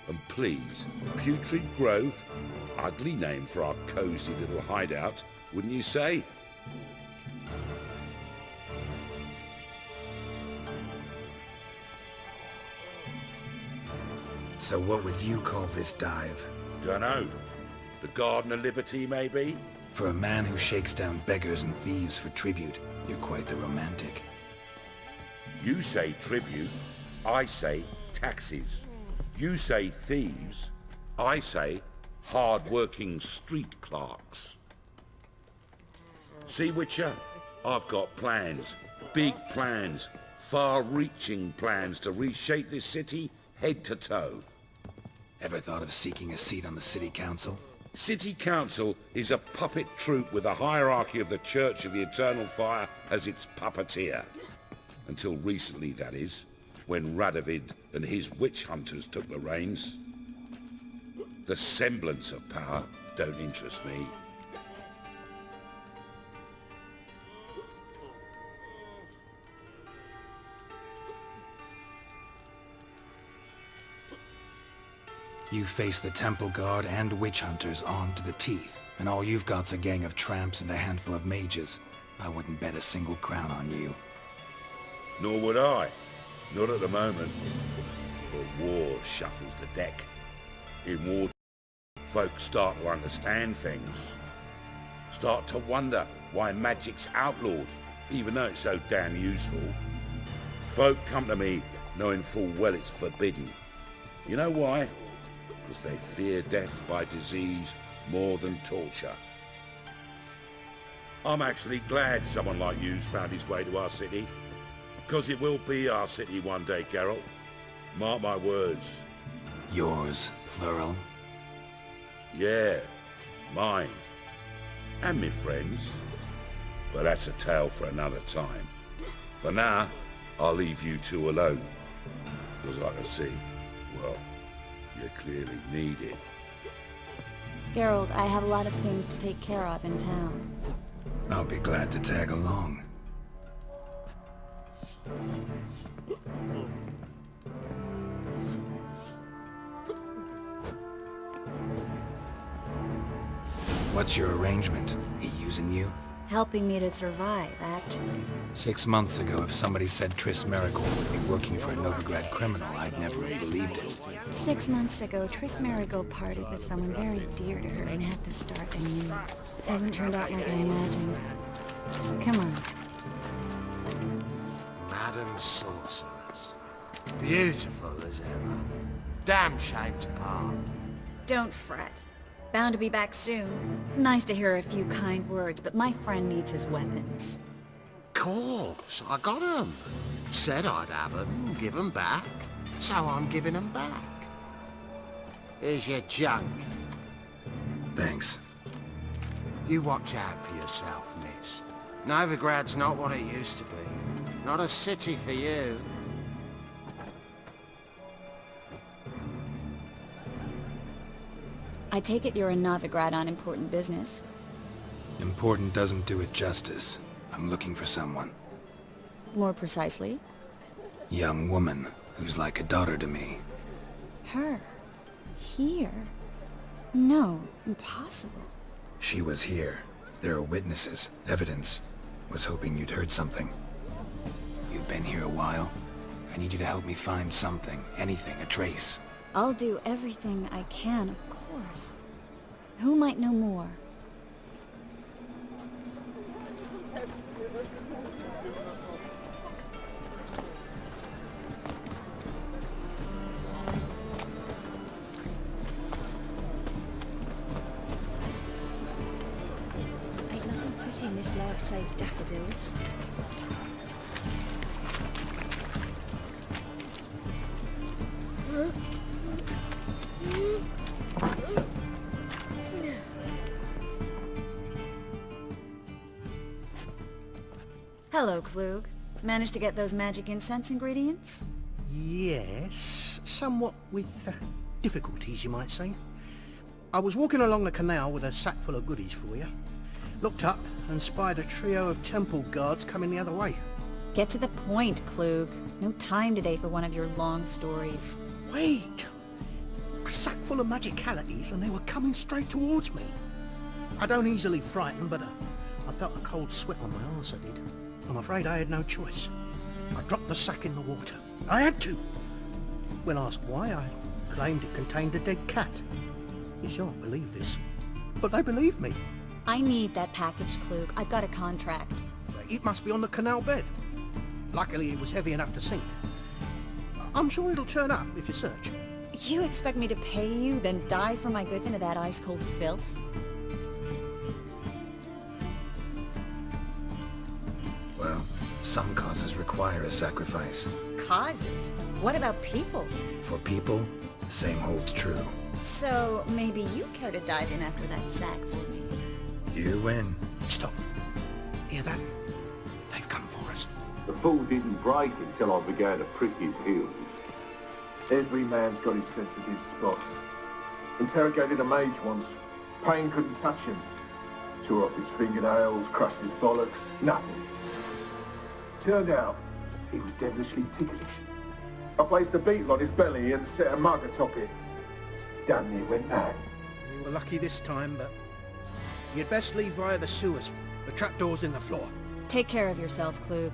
And please, Putrid Grove? Ugly name for our cozy little hideout, wouldn't you say? So what would you call this dive? Dunno. The Garden of Liberty, maybe? For a man who shakes down beggars and thieves for tribute, you're quite the romantic. You say tribute, I say taxes. You say thieves, I say hard-working street clerks. See, Witcher? I've got plans. Big plans. Far-reaching plans to reshape this city head to toe. Ever thought of seeking a seat on the city council? City Council is a puppet troupe with a hierarchy of the Church of the Eternal Fire as its puppeteer. Until recently, that is, when Radovid and his witch hunters took the reins. The semblance of power don't interest me. You face the Temple Guard and witch hunters armed to the teeth, and all you've got's a gang of tramps and a handful of mages. I wouldn't bet a single crown on you. Nor would I. Not at the moment. But war shuffles the deck. In war, folks start to understand things. Start to wonder why magic's outlawed, even though it's so damn useful. Folk come to me knowing full well it's forbidden. You know why? Because they fear death by disease more than torture. I'm actually glad someone like you's found his way to our city. Because it will be our city one day, Geralt. Mark my words. Yours, plural? Yeah, mine. And me friends. But that's a tale for another time. For now, I'll leave you two alone. Because I can see, well, you clearly need it. Geralt, I have a lot of things to take care of in town. I'll be glad to tag along. What's your arrangement? He using you? Helping me to survive, actually. 6 months ago, if somebody said Triss Merigold would be working for a Novigrad criminal, I'd never have believed it. 6 months ago, Triss Merigold parted with someone very dear to her and had to start anew. Hasn't turned out like I imagined. Come on. Madam Sorceress. Beautiful as ever. Damn shame to part. Don't fret. Bound to be back soon. Nice to hear a few kind words, but my friend needs his weapons. Course, I got 'em. Said I'd have 'em, give 'em back. So I'm giving 'em back. Here's your junk. Thanks. You watch out for yourself, miss. Novigrad's not what it used to be. Not a city for you. I take it you're in Novigrad on important business. Important doesn't do it justice. I'm looking for someone. More precisely? Young woman who's like a daughter to me. Her? Here? No, impossible. She was here. There are witnesses, evidence. Was hoping you'd heard something. You've been here a while. I need you to help me find something, anything, a trace. I'll do everything I can, of course. Who might know more? Ain't nothing pretty in this life save daffodils. Hello, Klug. Managed to get those magic incense ingredients? Yes, somewhat with difficulties, you might say. I was walking along the canal with a sack full of goodies for you. Looked up and spied a trio of temple guards coming the other way. Get to the point, Klug. No time today for one of your long stories. Wait! A sack full of magicalities and they were coming straight towards me. I don't easily frighten, but I felt a cold sweat on my arse, I did. I'm afraid I had no choice. I dropped the sack in the water. I had to. When asked why, I claimed it contained a dead cat. You shan't believe this, but they believed me. I need that package, Klug. I've got a contract. It must be on the canal bed. Luckily, it was heavy enough to sink. I'm sure it'll turn up if you search. You expect me to pay you, then dive for my goods into that ice-cold filth? Well, some causes require a sacrifice. Causes? What about people? For people, the same holds true. So maybe you care to dive in after that sack for me? You win. Stop. Hear that? They've come for us. The fall didn't break until I began to prick his heels. Every man's got his sensitive spots. Interrogated a mage once. Pain couldn't touch him. Tore off his fingernails, crushed his bollocks, nothing. Turned out, he was devilishly ticklish. I placed a beetle on his belly and set a mug atop it. Damn near went mad. We were lucky this time, but you'd best leave via the sewers. The trapdoor's in the floor. Take care of yourself, Klug.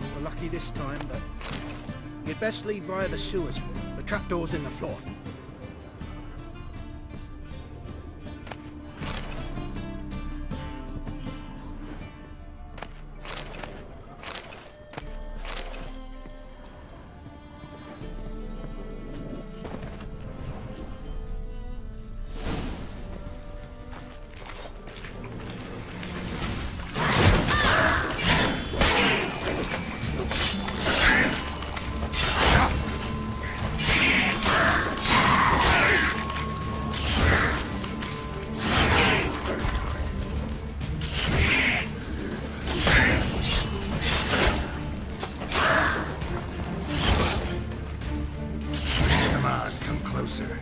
We were lucky this time, but you'd best leave via the sewers. The trapdoor's in the floor. Come on, come closer.